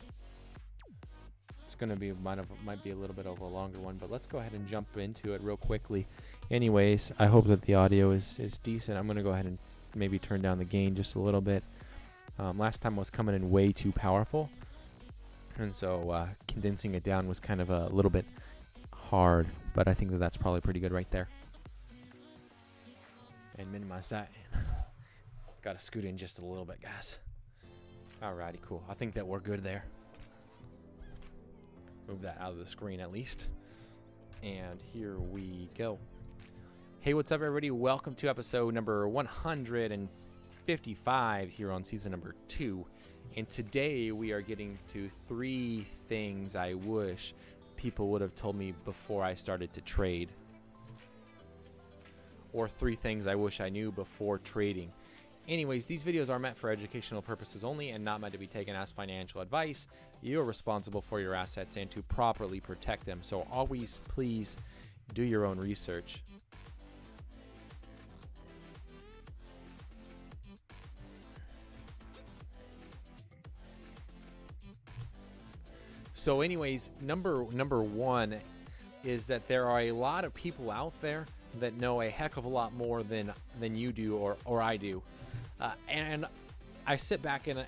S1: It's gonna be might be a little bit of a longer one, but let's go ahead and jump into it real quickly. Anyways, I hope that the audio is decent. I'm gonna go ahead and maybe turn down the gain just a little bit. Last time I was coming in way too powerful, and so condensing it down was kind of a little bit hard, but I think that that's probably pretty good right there. And minimize that. Got to scoot in just a little bit, guys. Alrighty, cool. I think that we're good there. Move that out of the screen at least. And here we go. Hey, what's up, everybody? Welcome to episode number 155 here on season number 2. And today we are getting to 3 things I wish people would have told me before I started to trade. Or 3 things I wish I knew before trading. Anyways, these videos are meant for educational purposes only and not meant to be taken as financial advice. You are responsible for your assets and to properly protect them. So always, please, do your own research. So anyways, number 1 is that there are a lot of people out there that know a heck of a lot more than you do or I do. And I sit back and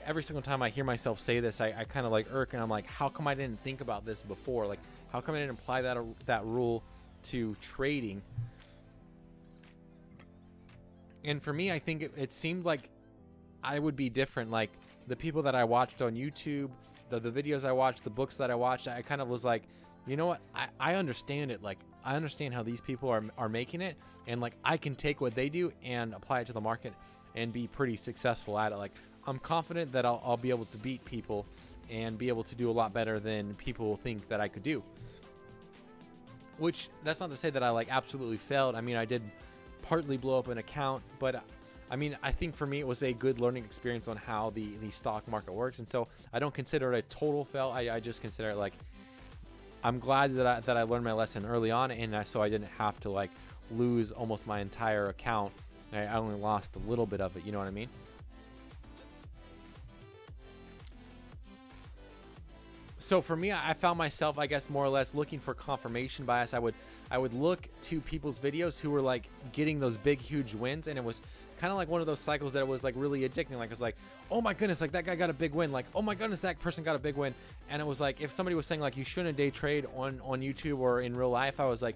S1: every single time I hear myself say this, I kind of like irk, and I'm like, how come I didn't think about this before? Like, how come I didn't apply that rule to trading. And for me, I think it seemed like I would be different. Like the people that I watched on YouTube, the videos I watched, the books that I watched, I kind of was like, you know what? I understand it. Like I understand how these people are making it, and like I can take what they do and apply it to the market and be pretty successful at it. Like I'm confident that I'll be able to beat people and be able to do a lot better than people think that I could do. Which, that's not to say that I like absolutely failed. I mean, I did partly blow up an account, but I mean, I think for me it was a good learning experience on how the stock market works. And so I don't consider it a total fail. I just consider it like, I'm glad that I learned my lesson early on, and so I didn't have to like lose almost my entire account. I only lost a little bit of it, you know what I mean? So for me, I found myself, I guess, more or less looking for confirmation bias. I would look to people's videos who were like getting those big, huge wins, and it was kind of like one of those cycles that was like really addicting. Like it was like, oh my goodness, like that guy got a big win. Like, oh my goodness, that person got a big win. And it was like, if somebody was saying like you shouldn't day trade on YouTube or in real life, I was like,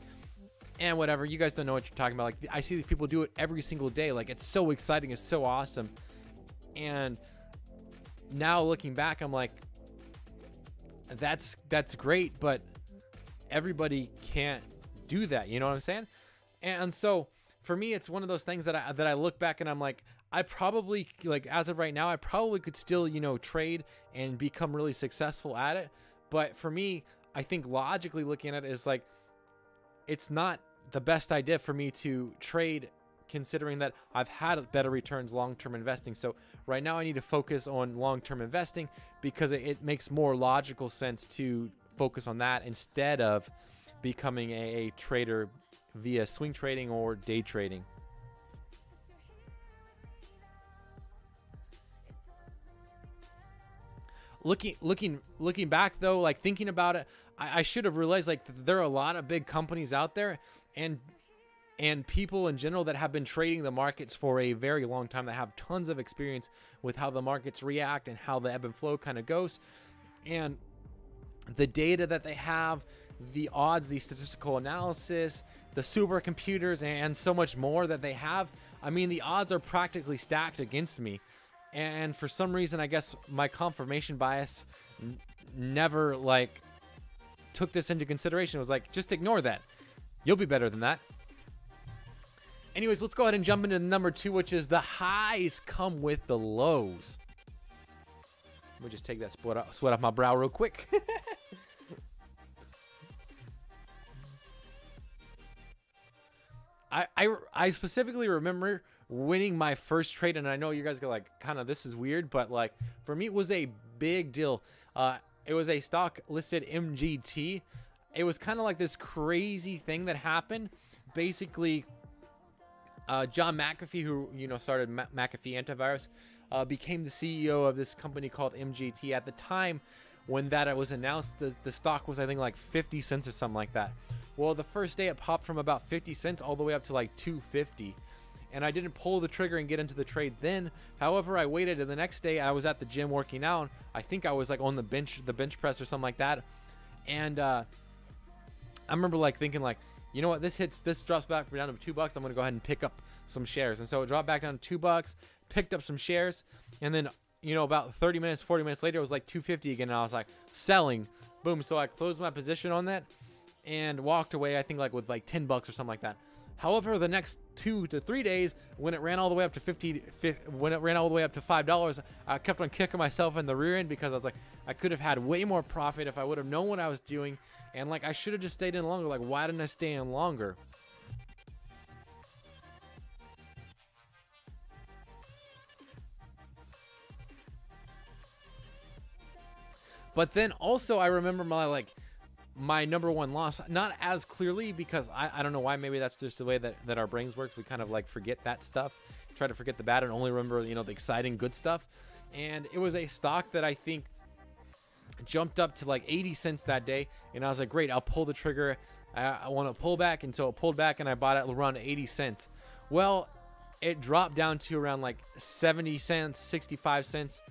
S1: and whatever, you guys don't know what you're talking about. Like I see these people do it every single day. Like it's so exciting, it's so awesome. And now looking back, I'm like, that's great, but everybody can't do that, you know what I'm saying? And so for me, it's one of those things that I look back and I'm like, I probably, like as of right now, I probably could still, you know, trade and become really successful at it. But for me, I think logically looking at it is like, it's not the best idea for me to trade, considering that I've had better returns long-term investing. So right now I need to focus on long-term investing because it makes more logical sense to focus on that instead of becoming a trader via swing trading or day trading. Looking back though, like thinking about it, I should have realized like there are a lot of big companies out there and people in general that have been trading the markets for a very long time, that have tons of experience with how the markets react and how the ebb and flow kind of goes, and the data that they have, the odds, the statistical analysis, the supercomputers, and so much more that they have. I mean, the odds are practically stacked against me. And for some reason, I guess my confirmation bias never like took this into consideration. It was like, just ignore that. You'll be better than that. Anyways, let's go ahead and jump into number 2, which is the highs come with the lows. Let me just take that sweat off my brow real quick. I specifically remember winning my first trade, and I know you guys go like, kind of, this is weird, but like for me it was a big deal. It was a stock listed MGT. It was kind of like this crazy thing that happened. Basically, John McAfee, who started McAfee Antivirus, became the CEO of this company called MGT. At the time when that was announced, the stock was, I think, like 50 cents or something like that. Well, the first day it popped from about 50 cents all the way up to like 250. And I didn't pull the trigger and get into the trade then. However, I waited, and the next day I was at the gym working out. I think I was like on the bench press or something like that. And I remember like thinking like, you know what, this drops back down to $2. I'm gonna go ahead and pick up some shares. And so it dropped back down to $2, picked up some shares, and then about 30 minutes, 40 minutes later, it was like 250 again, and I was like, selling. Boom. So I closed my position on that and walked away, I think like with like $10 or something like that. However, the next 2 to 3 days, when it ran all the way up to $5, I kept on kicking myself in the rear end because I was like, I could have had way more profit if I would have known what I was doing, and like I should have just stayed in longer. Like, why didn't I stay in longer? But then also I remember my number one loss, not as clearly, because I don't know why. Maybe that's just the way that our brains works. We kind of like forget that stuff, try to forget the bad and only remember the exciting good stuff. And it was a stock that I think jumped up to like 80 cents that day, and I was like, great, I'll pull the trigger. I want to pull back, and so it pulled back, and I bought it around 80 cents. Well, it dropped down to around like 70 cents, 65 cents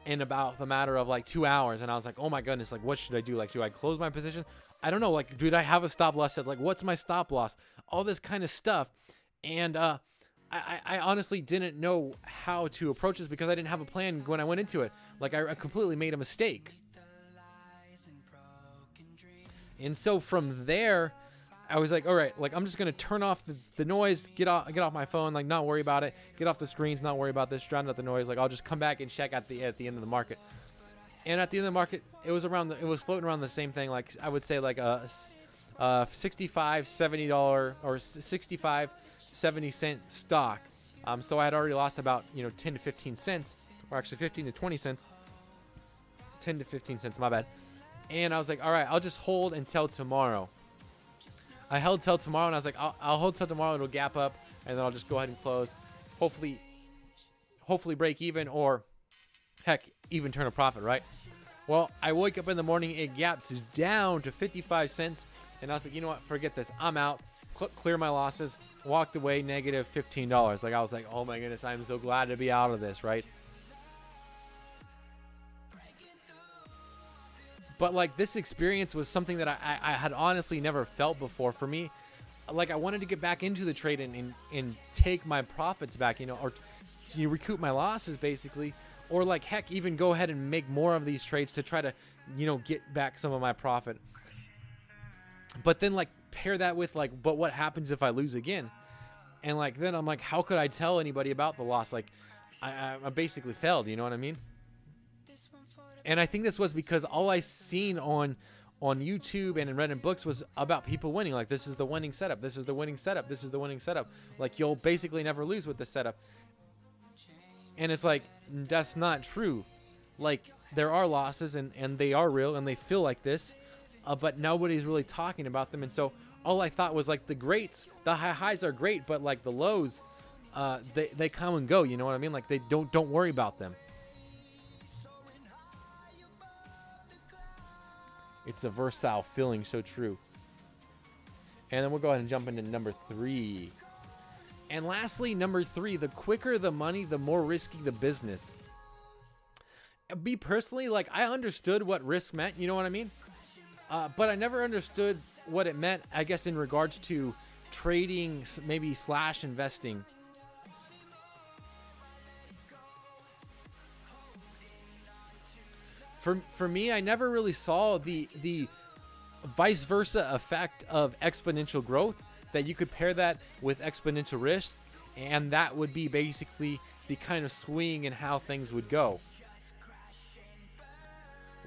S1: in about the matter of like 2 hours, and I was like, oh my goodness, like what should I do? Like, do I close my position? I don't know, like, did I have a stop loss set? Like, what's my stop loss? All this kind of stuff. And I honestly didn't know how to approach this because I didn't have a plan when I went into it. Like, I completely made a mistake. And so from there, I was like, all right, like, I'm just going to turn off the noise, get off my phone, like, not worry about it, get off the screens, not worry about this, drown out the noise. Like, I'll just come back and check at the end of the market. And at the end of the market, it was floating around the same thing. Like, I would say like a $65, $70 or 65, 70 cent stock. So I had already lost about, 10 to 15 cents, or actually 15 to 20 cents, 10 to 15 cents, my bad. And I was like, all right, I'll just hold until tomorrow. I held till tomorrow, and I was like, I'll hold till tomorrow. It'll gap up, and then I'll just go ahead and close. Hopefully break even, or heck, even turn a profit, right? Well, I wake up in the morning, it gaps down to 55 cents, and I was like, you know what? Forget this. I'm out. Clear my losses. Walked away, negative $15. Like, I was like, oh my goodness, I'm so glad to be out of this, right? But like, this experience was something that I had honestly never felt before. For me, like, I wanted to get back into the trade and take my profits back, or recoup my losses basically, or like, heck, even go ahead and make more of these trades to try to, get back some of my profit. But then, like, pair that with like, but what happens if I lose again? And like, then I'm like, how could I tell anybody about the loss? Like, I basically failed, you know what I mean? And I think this was because all I seen on YouTube and in Reddit books was about people winning. Like, this is the winning setup. This is the winning setup. This is the winning setup. Like, you'll basically never lose with this setup. And it's like, that's not true. Like, there are losses, and they are real, and they feel like this. But nobody's really talking about them. And so all I thought was, like, the greats, the high highs are great, but like the lows, they come and go. You know what I mean? Like, they don't worry about them. It's a versatile feeling, so true. And then we'll go ahead and jump into number 3. And lastly, number 3, the quicker the money, the more risky the business. Me personally, like, I understood what risk meant, you know what I mean? But I never understood what it meant, I guess, in regards to trading, maybe / investing. For me, I never really saw the vice versa effect of exponential growth, that you could pair that with exponential risk, and that would be basically the kind of swing in how things would go.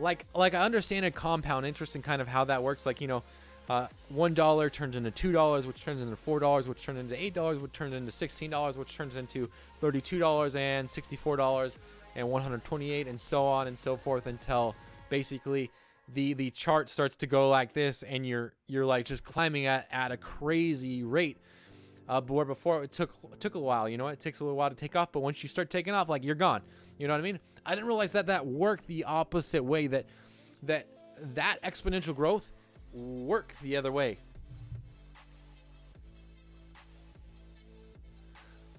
S1: Like I understand a compound interest and kind of how that works. Like, $1 turns into $2, which turns into $4, which turns into $8, which turns into $16, which turns into $32 and $64 and $128, and so on and so forth, until basically the chart starts to go like this, and you're like just climbing at a crazy rate. But where before it took a while, it takes a little while to take off, but once you start taking off, like, you're gone. You know what I mean? I didn't realize that worked the opposite way, that exponential growth worked the other way.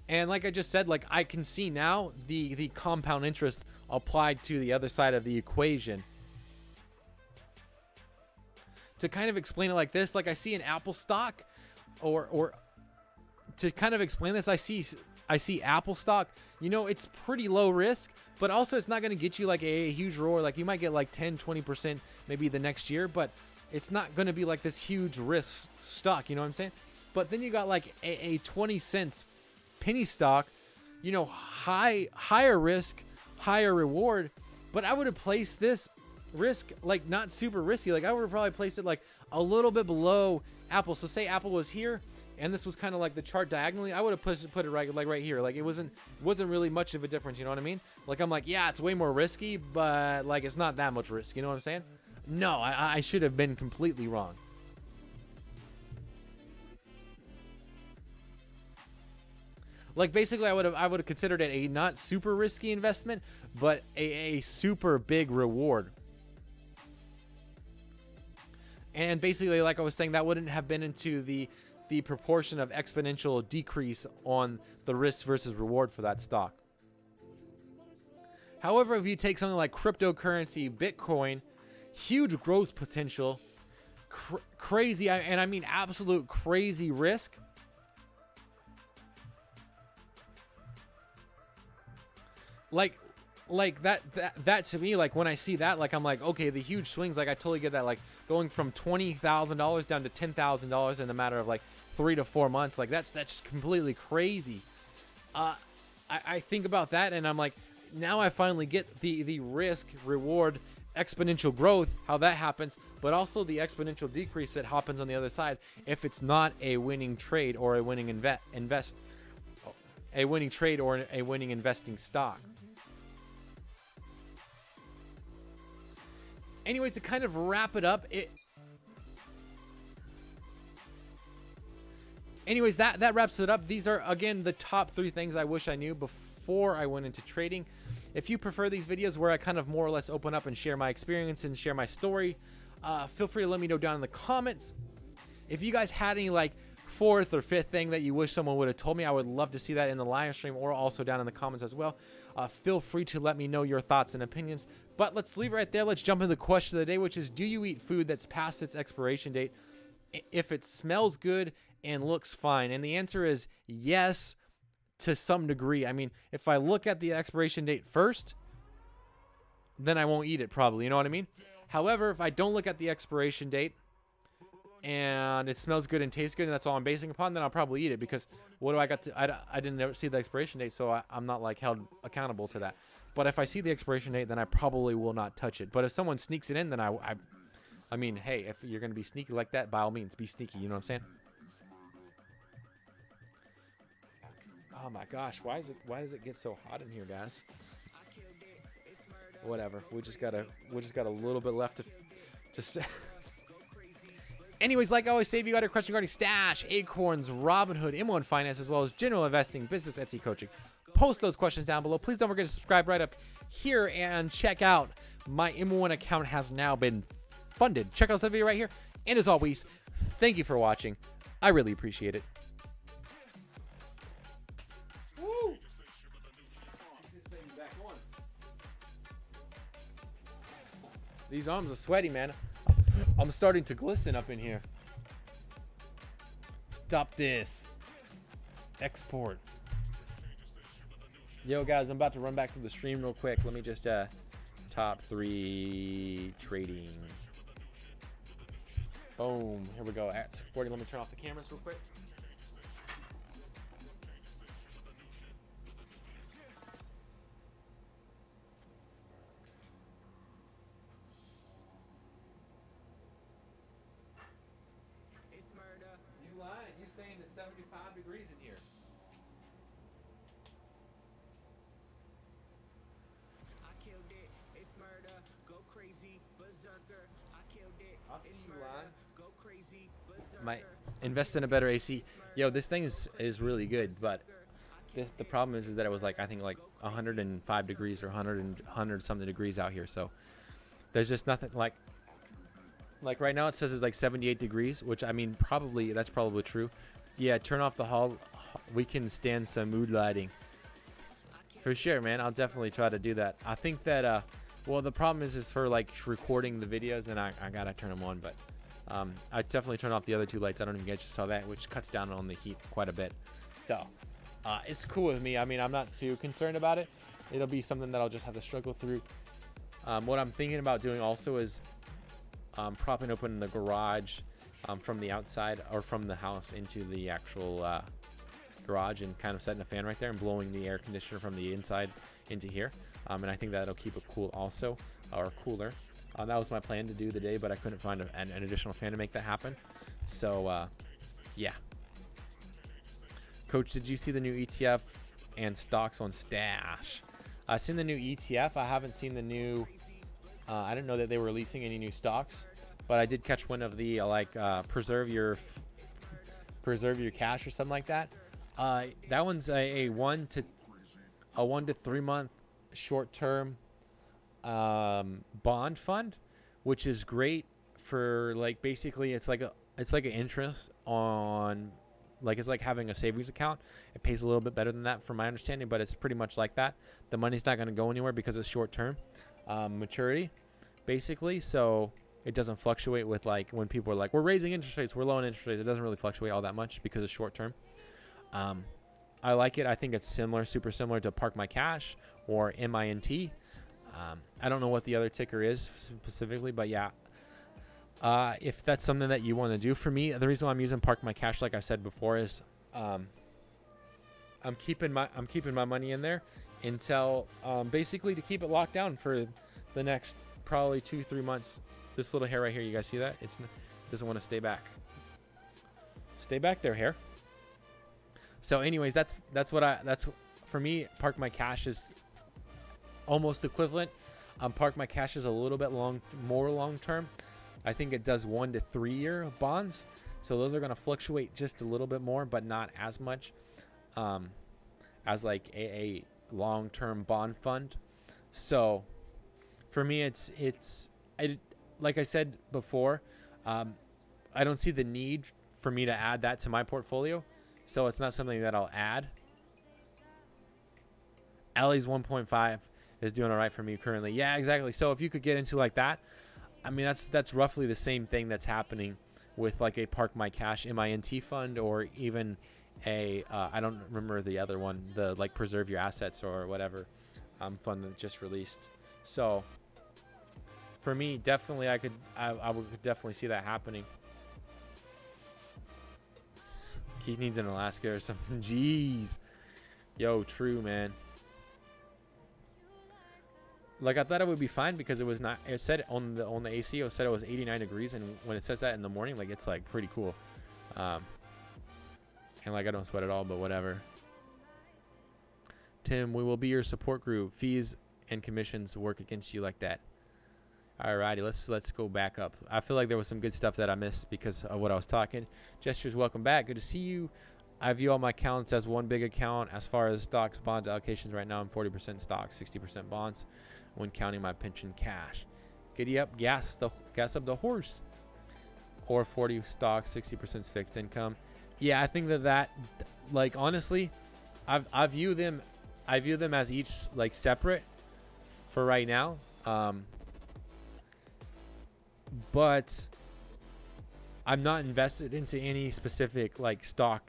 S1: And like I just said, like, I can see now the compound interest applied to the other side of the equation. To kind of explain it like this, like, I see an Apple stock, or to kind of explain this, I see Apple stock. It's pretty low risk, but also it's not going to get you like a huge roar. Like, you might get like 10-20% maybe the next year, but it's not going to be like this huge risk stock. You know what I'm saying? But then you got like a 20 cents penny stock, higher risk, higher reward. But I would have placed this risk, like, not super risky. Like, I would have probably placed it like a little bit below Apple. So say Apple was here, and this was kind of like the chart diagonally, I would have put it right here. Like, it wasn't really much of a difference. You know what I mean? Like, I'm like, yeah, it's way more risky, but like, it's not that much risk. You know what I'm saying? No, I should have been completely wrong. Like, basically, I would have considered it a not super risky investment, but a super big reward. And basically, like I was saying, that wouldn't have been into the proportion of exponential decrease on the risk versus reward for that stock. However, if you take something like cryptocurrency, Bitcoin, huge growth potential, crazy, and I mean absolute crazy risk. Like that to me, like when I see that, like I'm like, okay, the huge swings, like I totally get that, like going from $20,000 down to $10,000 in the matter of like 3 to 4 months, like that's just completely crazy. I think about that and I'm like, now I finally get the risk reward exponential growth, how that happens, but also the exponential decrease that happens on the other side if it's not a winning trade or a winning a winning trade or a winning investing stock. Anyways, to kind of wrap it up, anyways, that wraps it up. These are, again, the top 3 things I wish I knew before I went into trading. If you prefer these videos where I kind of more or less open up and share my experience and share my story, feel free to let me know down in the comments. If you guys had any like 4th or 5th thing that you wish someone would have told me, I would love to see that in the live stream or also down in the comments as well. Feel free to let me know your thoughts and opinions. But let's leave it right there. Let's jump into the question of the day, which is, do you eat food that's past its expiration date if it smells good and looks fine? And the answer is yes, to some degree. I mean, if I look at the expiration date first, then I won't eat it probably. You know what I mean? However, if I don't look at the expiration date and it smells good and tastes good and that's all I'm basing upon, then I'll probably eat it, because what do I got to, I didn't ever see the expiration date, so I'm not like held accountable to that. But if I see the expiration date, then I probably will not touch it. But if someone sneaks it in, then I mean, hey, if you're going to be sneaky like that, by all means, be sneaky. You know what I'm saying? Oh my gosh, why does it get so hot in here, guys? Whatever. We just got a little bit left to say. Anyways, like I always say, if you got a question regarding Stash, Acorns, Robinhood, M1 Finance, as well as general investing, business, Etsy coaching, post those questions down below. Please don't forget to subscribe right up here and check out my M1 account has now been funded. Check out that video right here. And as always, thank you for watching. I really appreciate it. Woo! These arms are sweaty, man. I'm starting to glisten up in here. Stop this. Export. Yo, guys, I'm about to run back to the stream real quick. Let me just top 3 trading. Boom. Here we go. At 6:40. Let me turn off the cameras real quick. You lied. You saying it's 75 degrees in here. Might invest in a better AC. Yo, this thing is really good, but the problem is that it was like, I think like 105 degrees or 100 something degrees out here, so there's just nothing like right now it says it's like 78 degrees, which I mean that's probably true. Yeah, turn off the hall. We can stand some mood lighting for sure, man. I'll definitely try to do that. I think that well, the problem is for like recording the videos, and I gotta turn them on, but I definitely turn off the other 2 lights. I don't even get you saw that, which cuts down on the heat quite a bit. So it's cool with me. I mean, I'm not too concerned about it. It'll be something that I'll just have to struggle through. What I'm thinking about doing also is propping open the garage from the outside or from the house into the actual garage, and kind of setting a fan right there and blowing the air conditioner from the inside into here. And I think that'll keep it cool also, or cooler. That was my plan to do today, but I couldn't find an additional fan to make that happen. So, yeah. Coach, did you see the new ETF and stocks on Stash? I've seen the new ETF. I haven't seen the new... I didn't know that they were releasing any new stocks, but I did catch one of the preserve your cash or something like that. That one's a 1 to 3 month short-term bond fund, which is great for like basically it's like an interest on, like it's like having a savings account. It pays a little bit better than that from my understanding, but it's pretty much like that. The money's not going to go anywhere because it's short-term maturity basically. So It doesn't fluctuate with like when people are like, we're raising interest rates, we're lowering interest rates. It doesn't really fluctuate all that much because it's short term. I like it. I think it's similar, super similar to Park My Cash or MINT. I don't know what the other ticker is specifically, but yeah. If that's something that you want to do, for me, the reason why I'm using Park My Cash, like I said before, is I'm keeping my money in there until basically to keep it locked down for the next probably 2-3 months. This little hair right here, you guys see that? It doesn't want to stay back. Stay back there, hair. So anyways, that's for me. Park My Cash is almost equivalent. Park My Cash is a little bit more long term. I think it does 1 to 3 year bonds. So those are going to fluctuate just a little bit more, but not as much as like a long-term bond fund. So for me, like I said before, I don't see the need for me to add that to my portfolio. So it's not something that I'll add. Ellie's 1.5 is doing all right for me currently. Yeah, exactly. So if you could get into like that, I mean, that's roughly the same thing that's happening with like a Park My Cash MINT fund, or even a I don't remember the other one, the like Preserve Your Assets or whatever fund that just released. So for me, definitely I would definitely see that happening. Keith needs an Alaska or something. Jeez. Yo, true, man. Like, I thought it would be fine because it was not, it said on the ACO said it was 89 degrees, and when it says that in the morning, like, it's like pretty cool. And like, I don't sweat at all, but whatever. Tim, we will be your support group. Fees and commissions work against you like that. Alrighty, let's go back up. I feel like there was some good stuff that I missed because of what I was talking. Gestures, welcome back. Good to see you. I view all my accounts as one big account. As far as stocks, bonds, allocations, right now I'm 40% stocks, 60% bonds when counting my pension cash. Giddy up, gas up the horse. Or 40 stocks, 60% fixed income. Yeah, I think that like, honestly, I view them as each like separate for right now. But I'm not invested into any specific like stock.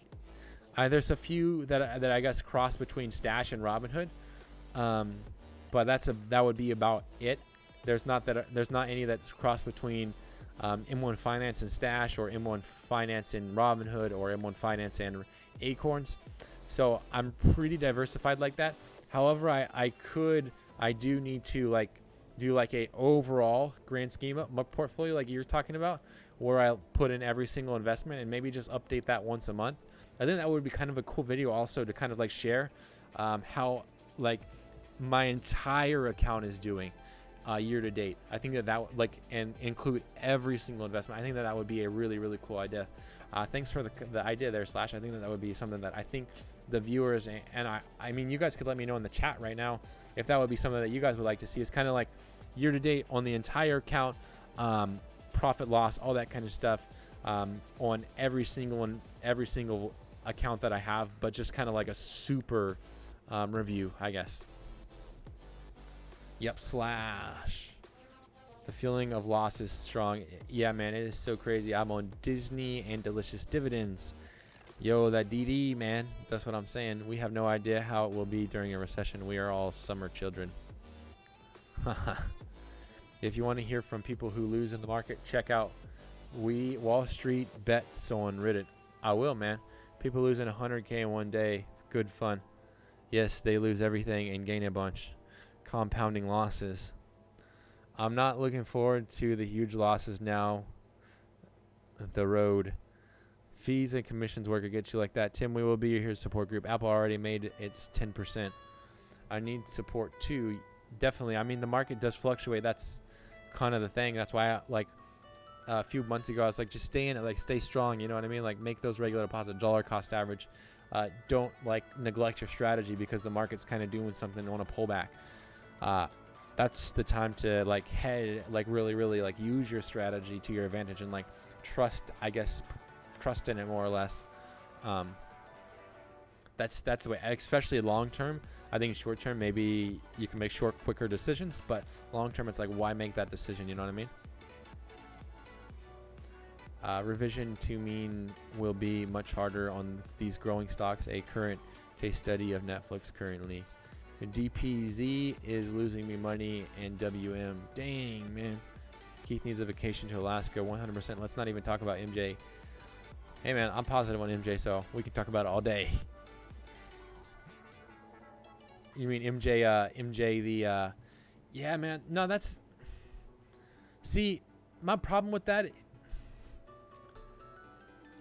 S1: There's a few that I guess cross between Stash and Robinhood, but that would be about it. There's not any that's cross between M1 Finance and Stash, or M1 Finance and Robinhood, or M1 Finance and Acorns. So I'm pretty diversified like that. However, I do need to like do like a overall grand scheme of my portfolio like you're talking about, where I put in every single investment and maybe just update that once a month. I think that would be kind of a cool video also to kind of like share how like my entire account is doing year to date. I think that like, and include every single investment. I think that would be a really, really cool idea. Thanks for the idea there, Slash. I think that would be something that I think the viewers and I mean, you guys could let me know in the chat right now if that would be something that you guys would like to see. It's kind of like year to date on the entire account, profit loss, all that kind of stuff on every single account that I have, but just kind of like a super review, I guess. Yep, Slash. The feeling of loss is strong. Yeah, man, it is so crazy. I'm on Disney and delicious dividends. Yo, that DD, man. That's what I'm saying. We have no idea how it will be during a recession. We are all summer children. If you want to hear from people who lose in the market, check out Wall Street Bets on Reddit. I will, man. People losing 100K in one day. Good fun. Yes, they lose everything and gain a bunch. Compounding losses. I'm not looking forward to the huge losses now. The road. Fees and commissions work against you like that. Tim, we will be your support group. Apple already made its 10%. I need support too. Definitely. I mean, the market does fluctuate. That's kind of the thing. That's why like a few months ago I was like, just stay in it, like stay strong, you know what I mean? Like make those regular deposit, dollar cost average. Don't like neglect your strategy because the market's kind of doing something on a pullback. That's the time to like really like use your strategy to your advantage and like trust in it more or less. That's the way, especially long term. I think short term, maybe you can make quicker decisions, but long term, it's like, why make that decision? You know what I mean? Revision to mean will be much harder on these growing stocks. A current case study of Netflix currently. DPZ is losing me money, and WM. Dang, man. Keith needs a vacation to Alaska. 100%. Let's not even talk about MJ. Hey, man, I'm positive on MJ, so we can talk about it all day. You mean MJ, MJ the, yeah, man. No, that's, see, my problem with that,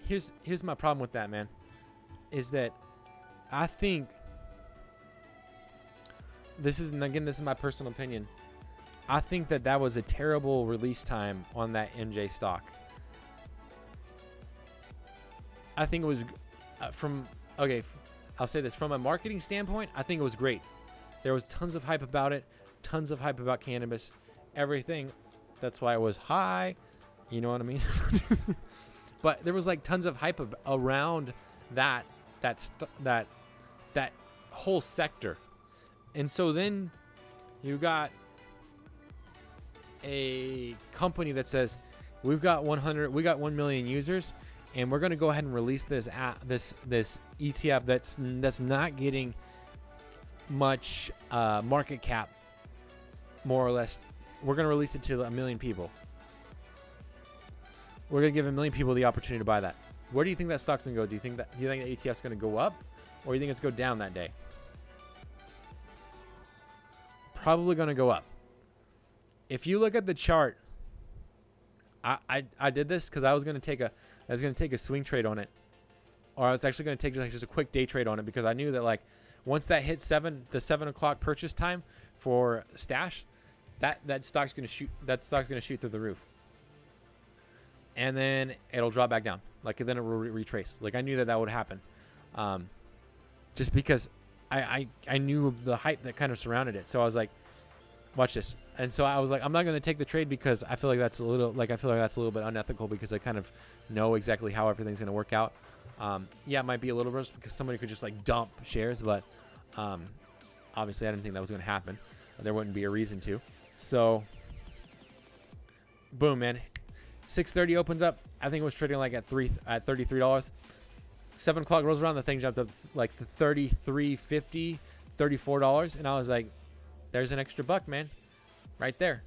S1: here's my problem with that, man, is that I think, this is my personal opinion. I think that was a terrible release time on that MJ stock. I think it was I'll say this from a marketing standpoint. I think it was great. There was tons of hype about it, tons of hype about cannabis, everything. That's why it was high. You know what I mean? But there was like tons of hype around that whole sector. And so then you got a company that says we got 1 million users, and we're going to go ahead and release this ETF that's not getting much market cap, more or less. We're going to release it to 1 million people. We're going to give 1 million people the opportunity to buy that. Where do you think that stock's going to go? Do you think the ETF's going to go up, or do you think it's going to go down that day? Probably going to go up. If you look at the chart, I did this because I was going to take a swing trade on it, or I was actually going to take just a quick day trade on it, because I knew that like once that hit the 7 o'clock purchase time for stash, that stock's going to shoot through the roof, and then it'll drop back down. Like then it will retrace. Like I knew that would happen, just because I knew the hype that kind of surrounded it. So I was like, watch this. And so I was like, I'm not going to take the trade because I feel like that's a little bit unethical, because I kind of know exactly how everything's going to work out. Yeah, it might be a little risk because somebody could just like dump shares, but obviously I didn't think that was going to happen. There wouldn't be a reason to. So boom, man. 6:30 opens up. I think it was trading like at $33. 7 o'clock rolls around, the thing jumped up like to $33.50, $34, and I was like, there's an extra buck, man, right there.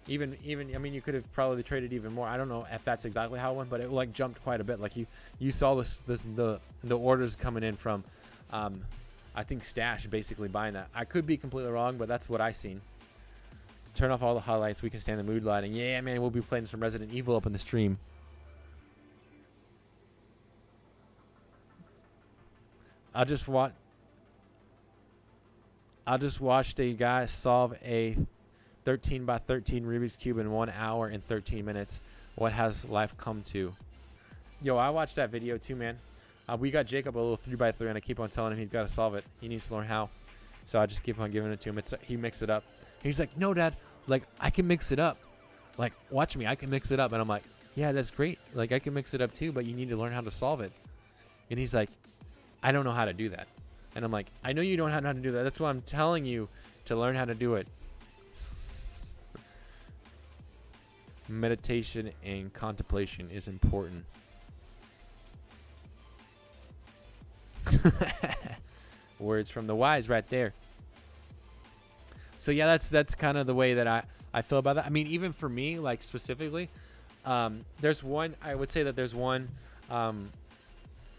S1: Even I mean, you could have probably traded even more. I don't know if that's exactly how it went, but it like jumped quite a bit. Like you saw the orders coming in from I think Stash basically buying that. I could be completely wrong, but that's what I seen. Turn off all the highlights. We can stand the mood lighting. Yeah, man, we'll be playing some Resident Evil up in the stream. I just watched a guy solve a 13 by 13 Rubik's Cube in 1 hour and 13 minutes. What has life come to? Yo, I watched that video too, man. We got Jacob a little 3x3, and I keep on telling him he's got to solve it. He needs to learn how. So I just keep on giving it to him. He mixed it up. He's like, no, Dad, like I can mix it up. Like, watch me, I can mix it up. And I'm like, yeah, that's great. Like, I can mix it up too, but you need to learn how to solve it. And he's like, I don't know how to do that. And I'm like, I know you don't know how to do that. That's why I'm telling you to learn how to do it. Meditation and contemplation is important. Words from the wise right there. So yeah, that's kind of the way that I feel about that. I mean, even for me, like specifically, I would say that there's one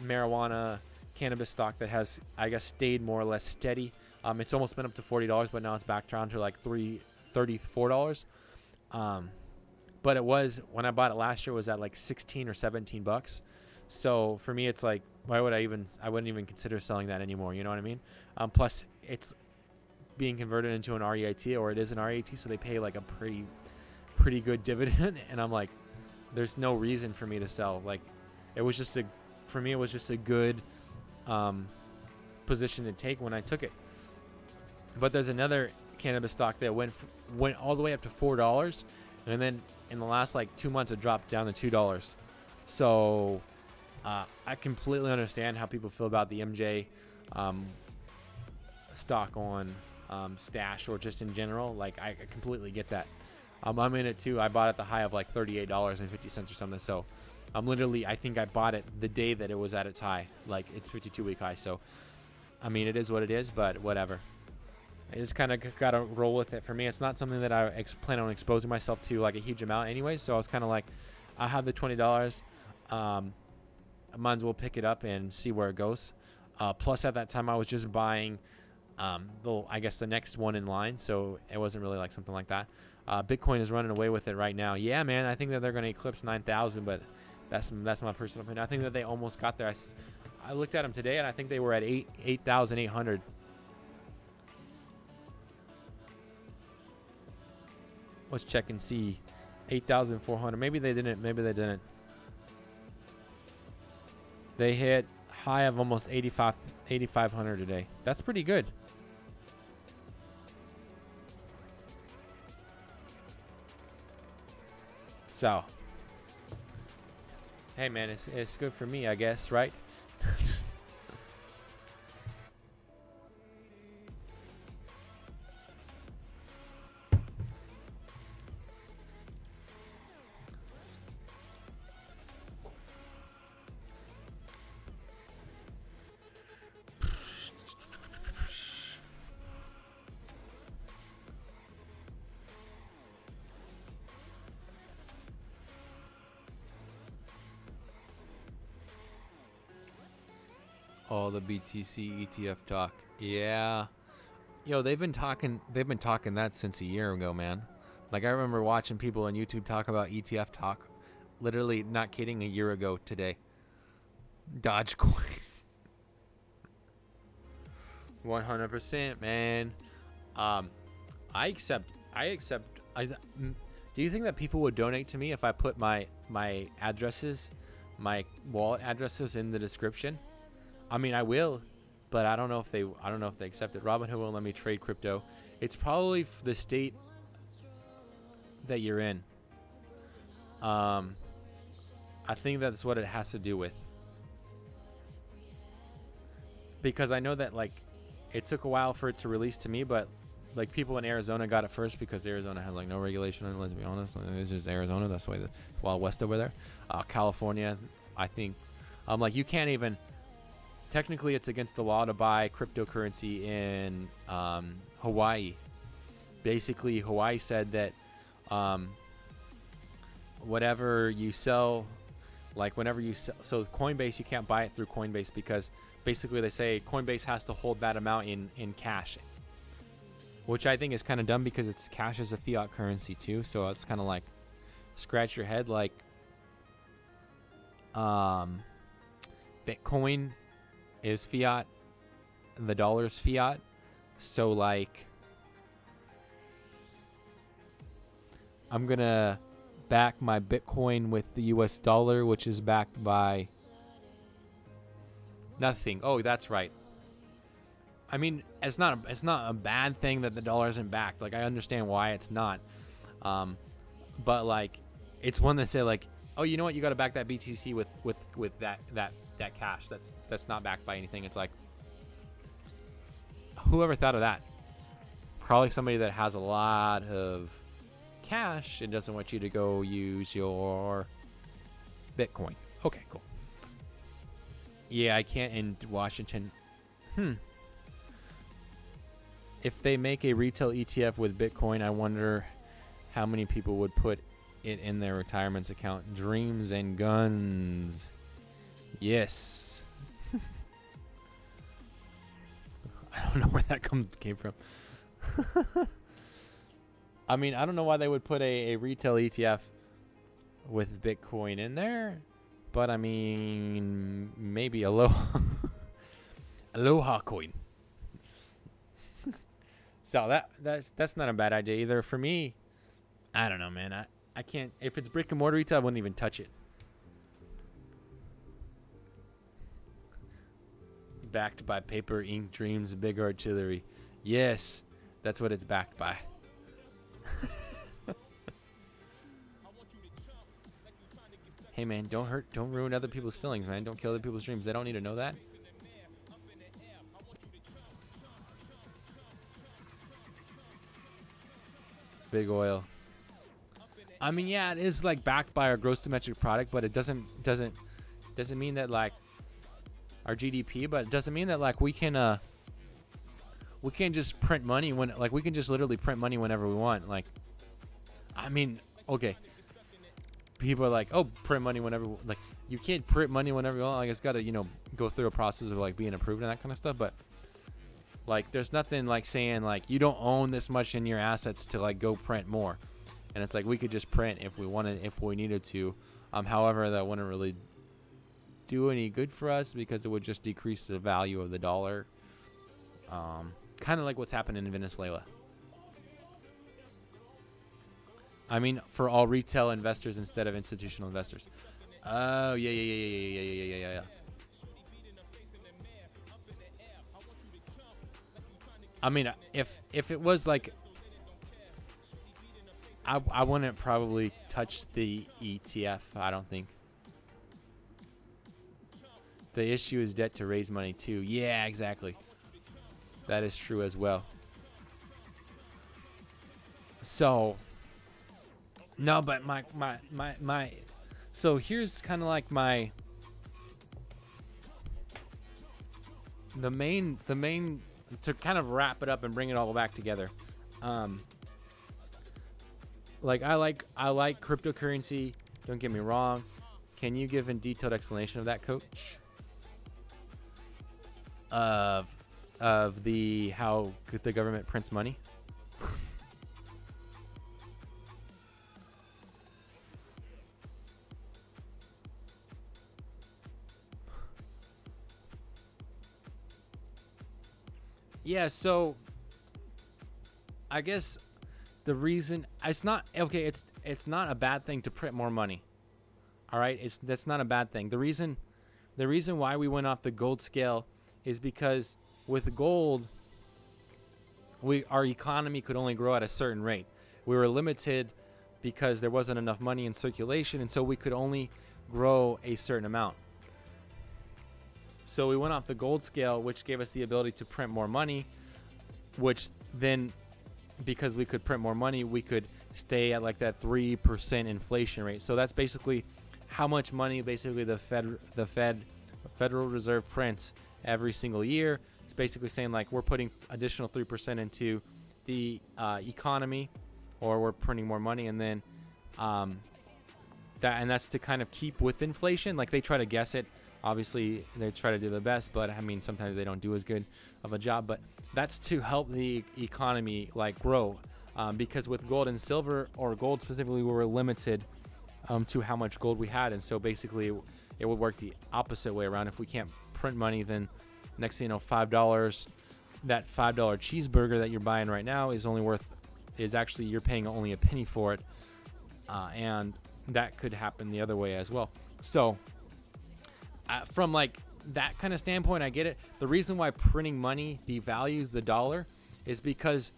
S1: marijuana cannabis stock that has, I guess, stayed more or less steady. It's almost been up to $40, but now it's back down to like $34. But it was, when I bought it last year, was at like 16 or 17 bucks. So for me, it's like, I wouldn't even consider selling that anymore. You know what I mean? Plus it's being converted into an REIT, or it is an REIT. So they pay like a pretty good dividend. And I'm like, there's no reason for me to sell. Like it was just for me, it was just a good position to take when I took it. But there's another cannabis stock that went all the way up to $4, and then in the last like 2 months it dropped down to $2. So I completely understand how people feel about the MJ stock on Stash, or just in general. Like I completely get that. I'm in it too. I bought at the high of like $38.50 or something. So I'm literally, I think I bought it the day that it was at its high. Like it's 52-week high. So I mean, it is what it is, but whatever. I just kind of got to roll with it. For me, it's not something that I plan on exposing myself to like a huge amount anyway. So I was kind of like, I have the $20. I might as well pick it up and see where it goes. Plus, at that time, I was just buying, I guess, the next one in line. So it wasn't really like something like that. Bitcoin is running away with it right now. Yeah, man, I think that they're going to eclipse 9,000, but that's my personal opinion. I think that they almost got there. I looked at them today, and I think they were at 8,800. Let's check and see. 8,400. Maybe they didn't. Maybe they didn't. They hit high of almost 8,500 today. That's pretty good. So, hey man, it's good for me, I guess, right? All the BTC ETF talk. Yeah. Yo, they've been talking that since a year ago, man. Like I remember watching people on YouTube talk about ETF talk. Literally, not kidding, a year ago today. Dogecoin. 100%, man. I accept. Do you think that people would donate to me if I put my addresses, my wallet addresses in the description? I mean, I will, but I don't know if they accept it. Robinhood won't let me trade crypto. It's probably the state that you're in. I think that's what it has to do with. Because I know that like it took a while for it to release to me, but like people in Arizona got it first because Arizona has like no regulation. And let's be honest, it's just Arizona. That's why the Wild West over there. California, I think, like you can't even. Technically, it's against the law to buy cryptocurrency in Hawaii. Basically, Hawaii said that whatever you sell, like whenever you sell, so Coinbase, you can't buy it through Coinbase because basically they say Coinbase has to hold that amount in cash, which I think is kind of dumb because it's cash is a fiat currency too. So it's kind of like scratch your head, like Bitcoin is fiat, the dollar's fiat, so like I'm gonna back my Bitcoin with the US dollar, which is backed by nothing. Oh, that's right. I mean, it's not a bad thing that the dollar isn't backed. Like I understand why it's not, but like it's one that say like, oh, you know what, you got to back that BTC with that cash that's not backed by anything. It's like, whoever thought of that? Probably somebody that has a lot of cash and doesn't want you to go use your Bitcoin. Okay, cool. Yeah, I can't in Washington. If they make a retail ETF with Bitcoin, I wonder how many people would put it in their retirements account. Dreams and guns. Yes. I don't know where that came from. I mean, I don't know why they would put a retail ETF with Bitcoin in there, but I mean, maybe Aloha coin. So that's not a bad idea either. For me, I don't know, man. I can't. If it's brick and mortar retail, I wouldn't even touch it. Backed by paper, ink, dreams, big artillery. Yes, that's what it's backed by. Hey man, don't ruin other people's feelings, man. Don't kill other people's dreams. They don't need to know that. Big oil. I mean, yeah, it is like backed by our gross domestic product, but it doesn't mean that like our GDP, but it doesn't mean that like we can't just print money when like we can just literally print money whenever we want. Like, I mean, okay, people are like, oh, print money whenever, like you can't print money whenever you want. Like it's got to, you know, go through a process of like being approved and that kind of stuff. But like there's nothing like saying like you don't own this much in your assets to like go print more. And it's like we could just print if we wanted, if we needed to. However, that wouldn't really do any good for us because it would just decrease the value of the dollar. Kind of like what's happening in Venezuela. I mean, for all retail investors instead of institutional investors. Oh, yeah. I mean, if it was like, I wouldn't probably touch the ETF, I don't think. The issue is debt to raise money too. Yeah, exactly. That is true as well. So, no, but my so here's kind of like the main to kind of wrap it up and bring it all back together. Like I like cryptocurrency, don't get me wrong. Can you give a detailed explanation of that, Coach? Of the how the government prints money? Yeah, so I guess the reason it's not okay, it's not a bad thing to print more money. All right, that's not a bad thing. The reason why we went off the gold scale is because with gold, our economy could only grow at a certain rate. We were limited because there wasn't enough money in circulation, and so we could only grow a certain amount. So we went off the gold scale, which gave us the ability to print more money, which then, because we could print more money, we could stay at like that 3% inflation rate. So that's basically how much money basically the Federal Reserve prints every single year. It's basically saying like we're putting additional 3% into the economy, or we're printing more money, and then that's to kind of keep with inflation. Like they try to guess it. Obviously, they try to do the best, but I mean sometimes they don't do as good of a job. But that's to help the economy like grow, because with gold and silver, or gold specifically, we were limited to how much gold we had, and so basically it would work the opposite way around. If we can't print money, then next thing you know, $5, that $5 cheeseburger that you're buying right now is actually you're paying only a penny for it, and that could happen the other way as well. So from like that kind of standpoint, I get it. The reason why printing money devalues the dollar is because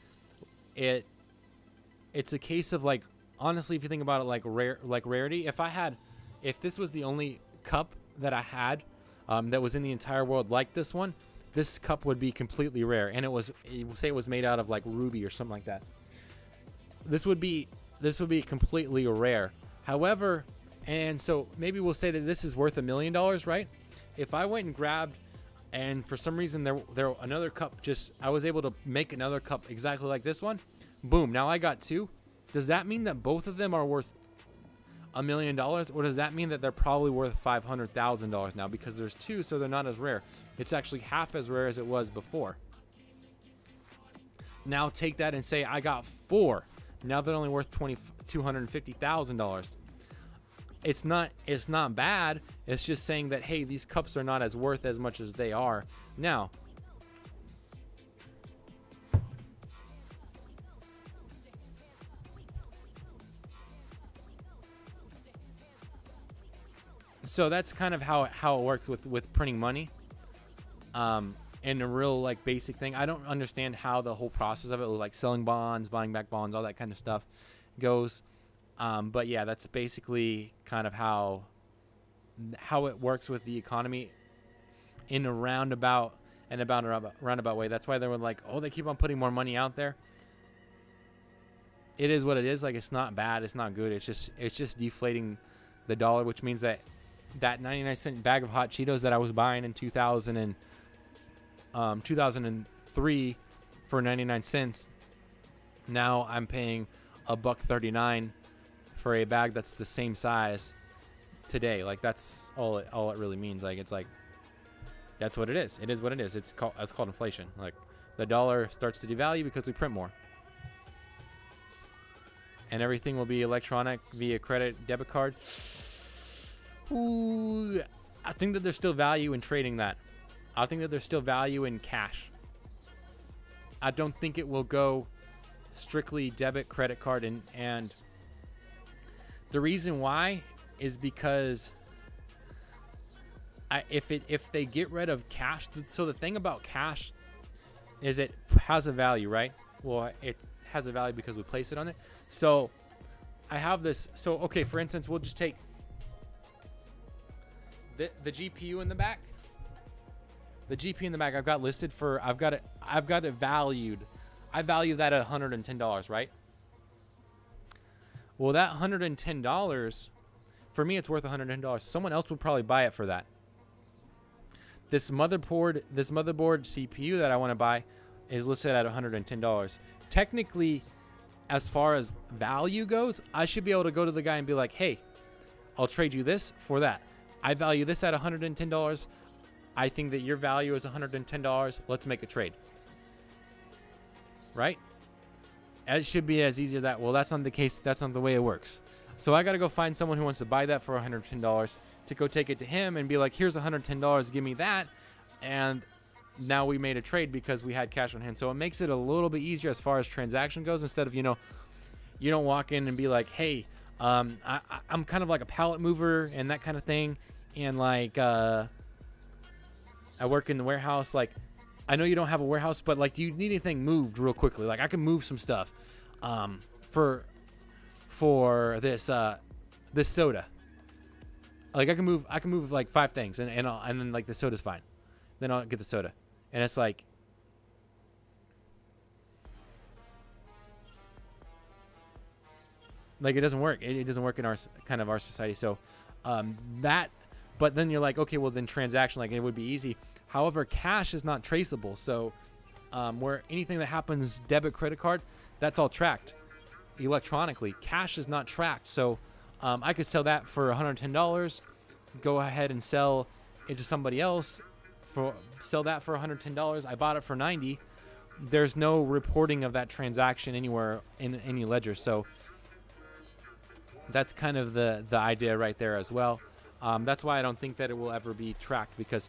S1: it's a case of like, honestly, if you think about it, like rarity. If this was the only cup that I had that was in the entire world like this one, this cup would be completely rare, and say it was made out of like ruby or something like that. This would be completely rare. However, and so maybe we'll say that this is worth $1 million, right? If I went and grabbed, and for some reason there another cup, I was able to make another cup exactly like this one, boom, now I got two. Does that mean that both of them are worth $1 million, or does that mean that they're probably worth $500,000 now because there's two, so they're not as rare? It's actually half as rare as it was before. Now take that and say I got four. Now they're only worth $250,000. It's not bad. It's just saying that, hey, these cups are not as worth as much as they are now. So that's kind of how it works with printing money. And a real like basic thing. I don't understand how the whole process of it, like selling bonds, buying back bonds, all that kind of stuff goes. But yeah, that's basically kind of how it works with the economy in a roundabout way. That's why they were like, oh, they keep on putting more money out there. it is what it is. Like, it's not bad, it's not good. It's just deflating the dollar, which means that 99-cent bag of hot Cheetos that I was buying in 2003 for 99 cents, now I'm paying $1.39 for a bag that's the same size today. Like, that's all it really means. Like, it's like, that's what it is. It is what it is. It's called inflation. Like, the dollar starts to devalue because we print more, and everything will be electronic via credit, debit card. Ooh, I think that there's still value in trading that. I think that there's still value in cash. I don't think it will go strictly debit, credit card, and the reason why is because if they get rid of cash, so the thing about cash is it has a value, right? Well, it has a value because we place it on it. So I have this. So okay, for instance, we'll just take the GPU in the back. The GPU in the back I've got listed for, I've got it valued. I value that at $110, right? Well, that $110, for me, it's worth $110. Someone else would probably buy it for that. This motherboard CPU that I want to buy is listed at $110. Technically, as far as value goes, I should be able to go to the guy and be like, hey, I'll trade you this for that. I value this at $110. I think that your value is $110. Let's make a trade. Right? It should be as easy as that. Well, that's not the case. That's not the way it works. So I got to go find someone who wants to buy that for $110 to go take it to him and be like, here's $110. Give me that. And now we made a trade because we had cash on hand. So it makes it a little bit easier as far as transaction goes, instead of, you don't walk in and be like, hey, I'm kind of like a pallet mover and that kind of thing. And like, I work in the warehouse. Like, I know you don't have a warehouse, but like, do you need anything moved real quickly? Like, I can move some stuff, for this, this soda. Like, I can move like 5 things, and then like the soda's fine. Then I'll get the soda, and it's like, it doesn't work. It doesn't work in our society. So, but then you're like, okay, well then transaction, like, it would be easy. However, cash is not traceable. So, where anything that happens, debit, credit card, that's all tracked electronically. Cash is not tracked. So, I could sell that for $110, go ahead and sell it to somebody else sell that for $110. I bought it for $90. There's no reporting of that transaction anywhere in any ledger. So that's kind of the idea right there as well. That's why I don't think that it will ever be tracked, because,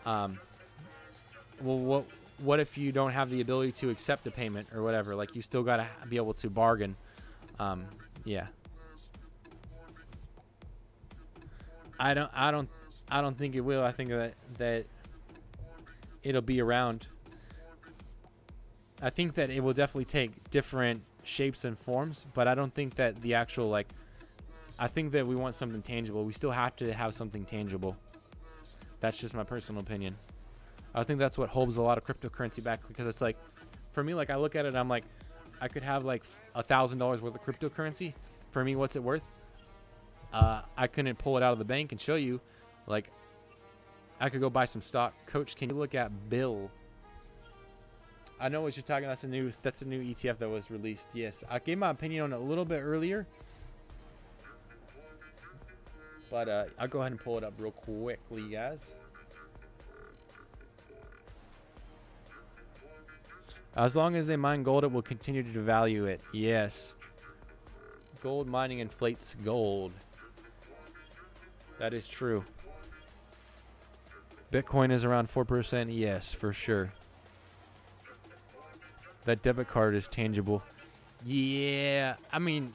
S1: well, what if you don't have the ability to accept a payment or whatever? Like, you still got to be able to bargain. Yeah. I don't think it will. I think that it'll be around. I think that it will definitely take different shapes and forms, but I don't think that the actual, like, I think that we want something tangible. We still have to have something tangible. That's just my personal opinion. I think that's what holds a lot of cryptocurrency back, because it's like, for me, like, I look at it and I'm like, I could have like $1,000 worth of cryptocurrency. For me, what's it worth? I couldn't pull it out of the bank and show you. Like, I could go buy some stock. Coach, can you look at Bill? I know what you're talking about. That's a new ETF that was released. Yes, I gave my opinion on it a little bit earlier, but I'll go ahead and pull it up real quickly, guys. As long as they mine gold, it will continue to devalue it. Yes. Gold mining inflates gold. That is true. Bitcoin is around 4%. Yes, for sure. That debit card is tangible. Yeah, I mean,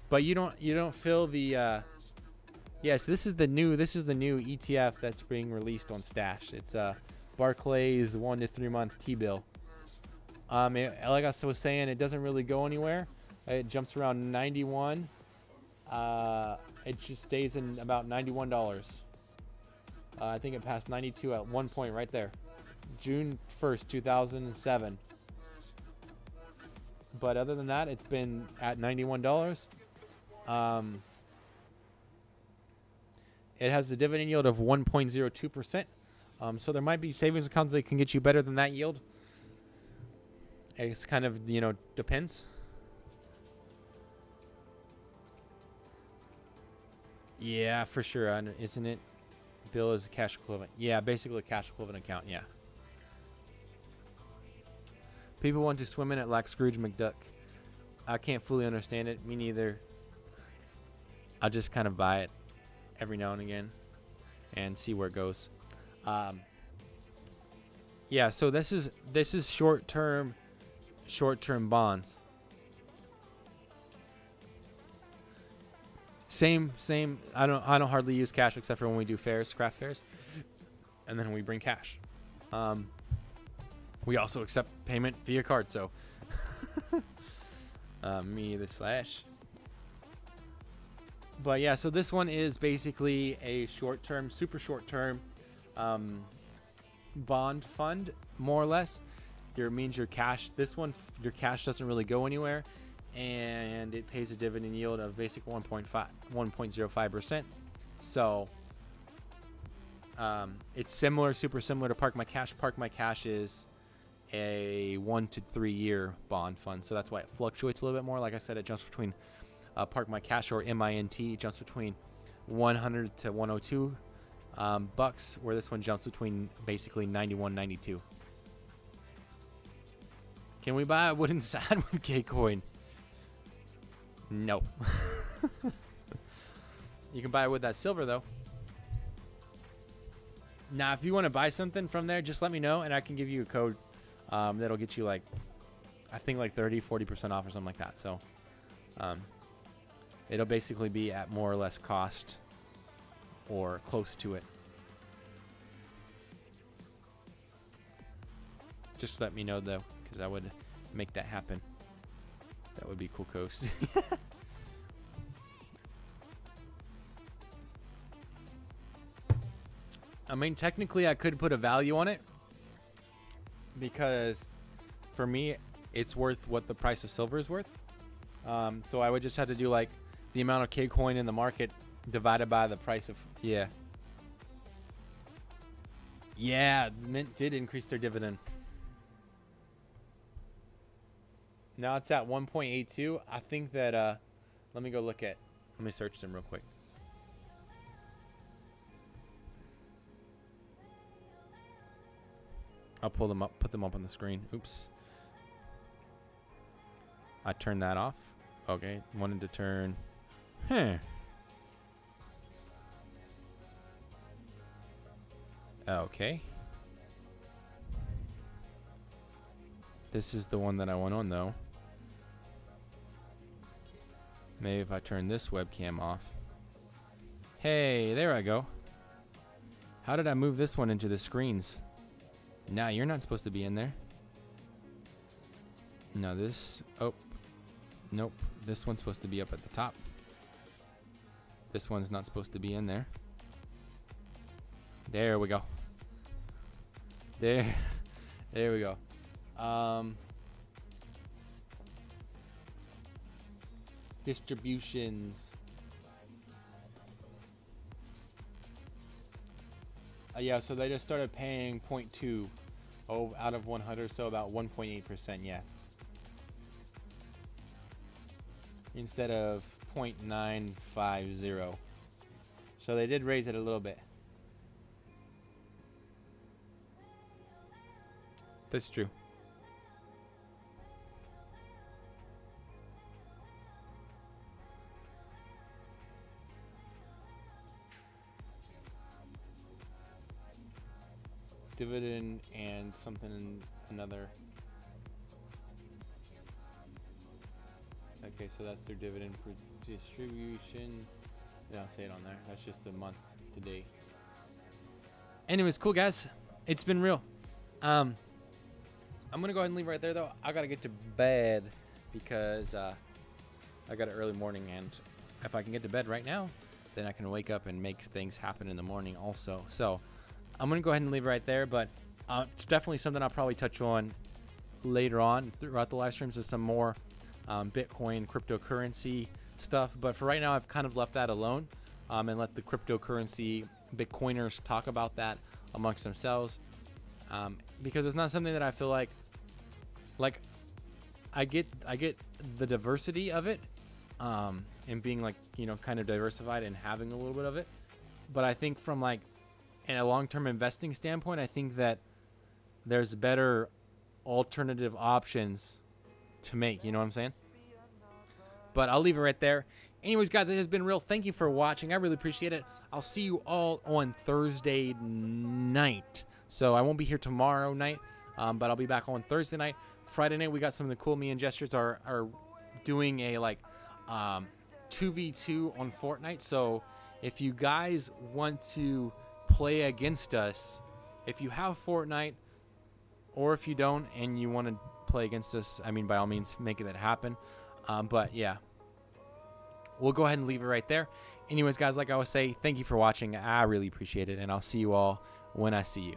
S1: but you don't feel the yes, this is the new ETF that's being released on Stash. It's Barclays 1 to 3 month T-bill. Like I was saying, it doesn't really go anywhere. It jumps around 91. It just stays in about $91. I think it passed 92 at one point right there. June 1st, 2007. But other than that, it's been at $91. It has a dividend yield of 1.02%. So there might be savings accounts that can get you better than that yield. It's kind of, depends. Yeah, for sure. Isn't it? Bill is a cash equivalent. Yeah, basically a cash equivalent account. Yeah. People want to swim in it like Scrooge McDuck. I can't fully understand it. Me neither. I'll just kind of buy it every now and again and see where it goes. Yeah, so this is short-term bonds. Same. I don't hardly use cash except for when we do fairs, craft fairs, and then we bring cash. We also accept payment via card, so me the slash. But yeah, so this one is basically a short-term, super short-term bond fund, more or less. It means your cash. This one, your cash doesn't really go anywhere, and it pays a dividend yield of basically 1.05%. So it's similar, super similar to Park My Cash. Park My Cash is a 1 to 3 year bond fund, so that's why it fluctuates a little bit more. Like I said, it jumps between Park My Cash, or MINT, jumps between 100 to 102 bucks, where this one jumps between basically 91, 92. Can we buy a wooden side with KCoin? No. You can buy it with that silver though. Now, if you want to buy something from there, just let me know and I can give you a code that'll get you like, I think like 30-40% off or something like that. So it'll basically be at more or less cost or close to it. Just let me know though, because I would make that happen. That would be cool, Coast. I mean, technically I could put a value on it, because for me it's worth what the price of silver is worth. So I would just have to do like the amount of KCoin in the market divided by the price of, yeah, Mint did increase their dividend. Now it's at 1.82. I think that let me search them real quick. I'll pull them up, put them up on the screen. Oops. I turned that off. Okay, wanted to turn. Okay. This is the one that I want on though. Maybe if I turn this webcam off. Hey, there I go. How did I move this one into the screens? Nah, you're not supposed to be in there. No, this. Oh, nope. This one's supposed to be up at the top. This one's not supposed to be in there. There we go. There we go. Distributions. Yeah, so they just started paying 0.2 out of 100, so about 1.8%, yeah. Instead of 0.950. So they did raise it a little bit. That's true. Dividend and something another. Okay, so that's their dividend for distribution. They don't say it on there. That's just the month to date. Anyways, cool guys. It's been real. I'm gonna go ahead and leave right there though. I gotta get to bed because I got an early morning, and if I can get to bed right now, then I can wake up and make things happen in the morning also. So I'm gonna go ahead and leave it right there, but it's definitely something I'll probably touch on later on throughout the live streams is some more Bitcoin cryptocurrency stuff. But for right now, I've kind of left that alone and let the cryptocurrency Bitcoiners talk about that amongst themselves, because it's not something that I feel like I get the diversity of it, and being like, you know, kind of diversified and having a little bit of it. But I think from like in a long-term investing standpoint, I think that there's better alternative options to make, you know what I'm saying? But I'll leave it right there. Anyways, guys, it has been real. Thank you for watching. I really appreciate it. I'll see you all on Thursday night. So I won't be here tomorrow night, but I'll be back on Thursday night. Friday night, we got some of the cool. Me and Gestures are doing a like 2v2 on Fortnite. So if you guys want to play against us, if you have Fortnite, or if you don't and you want to play against us, I mean, by all means, make that happen. But yeah, we'll go ahead and leave it right there. Anyways, guys, like I always say, thank you for watching. I really appreciate it, and I'll see you all when I see you.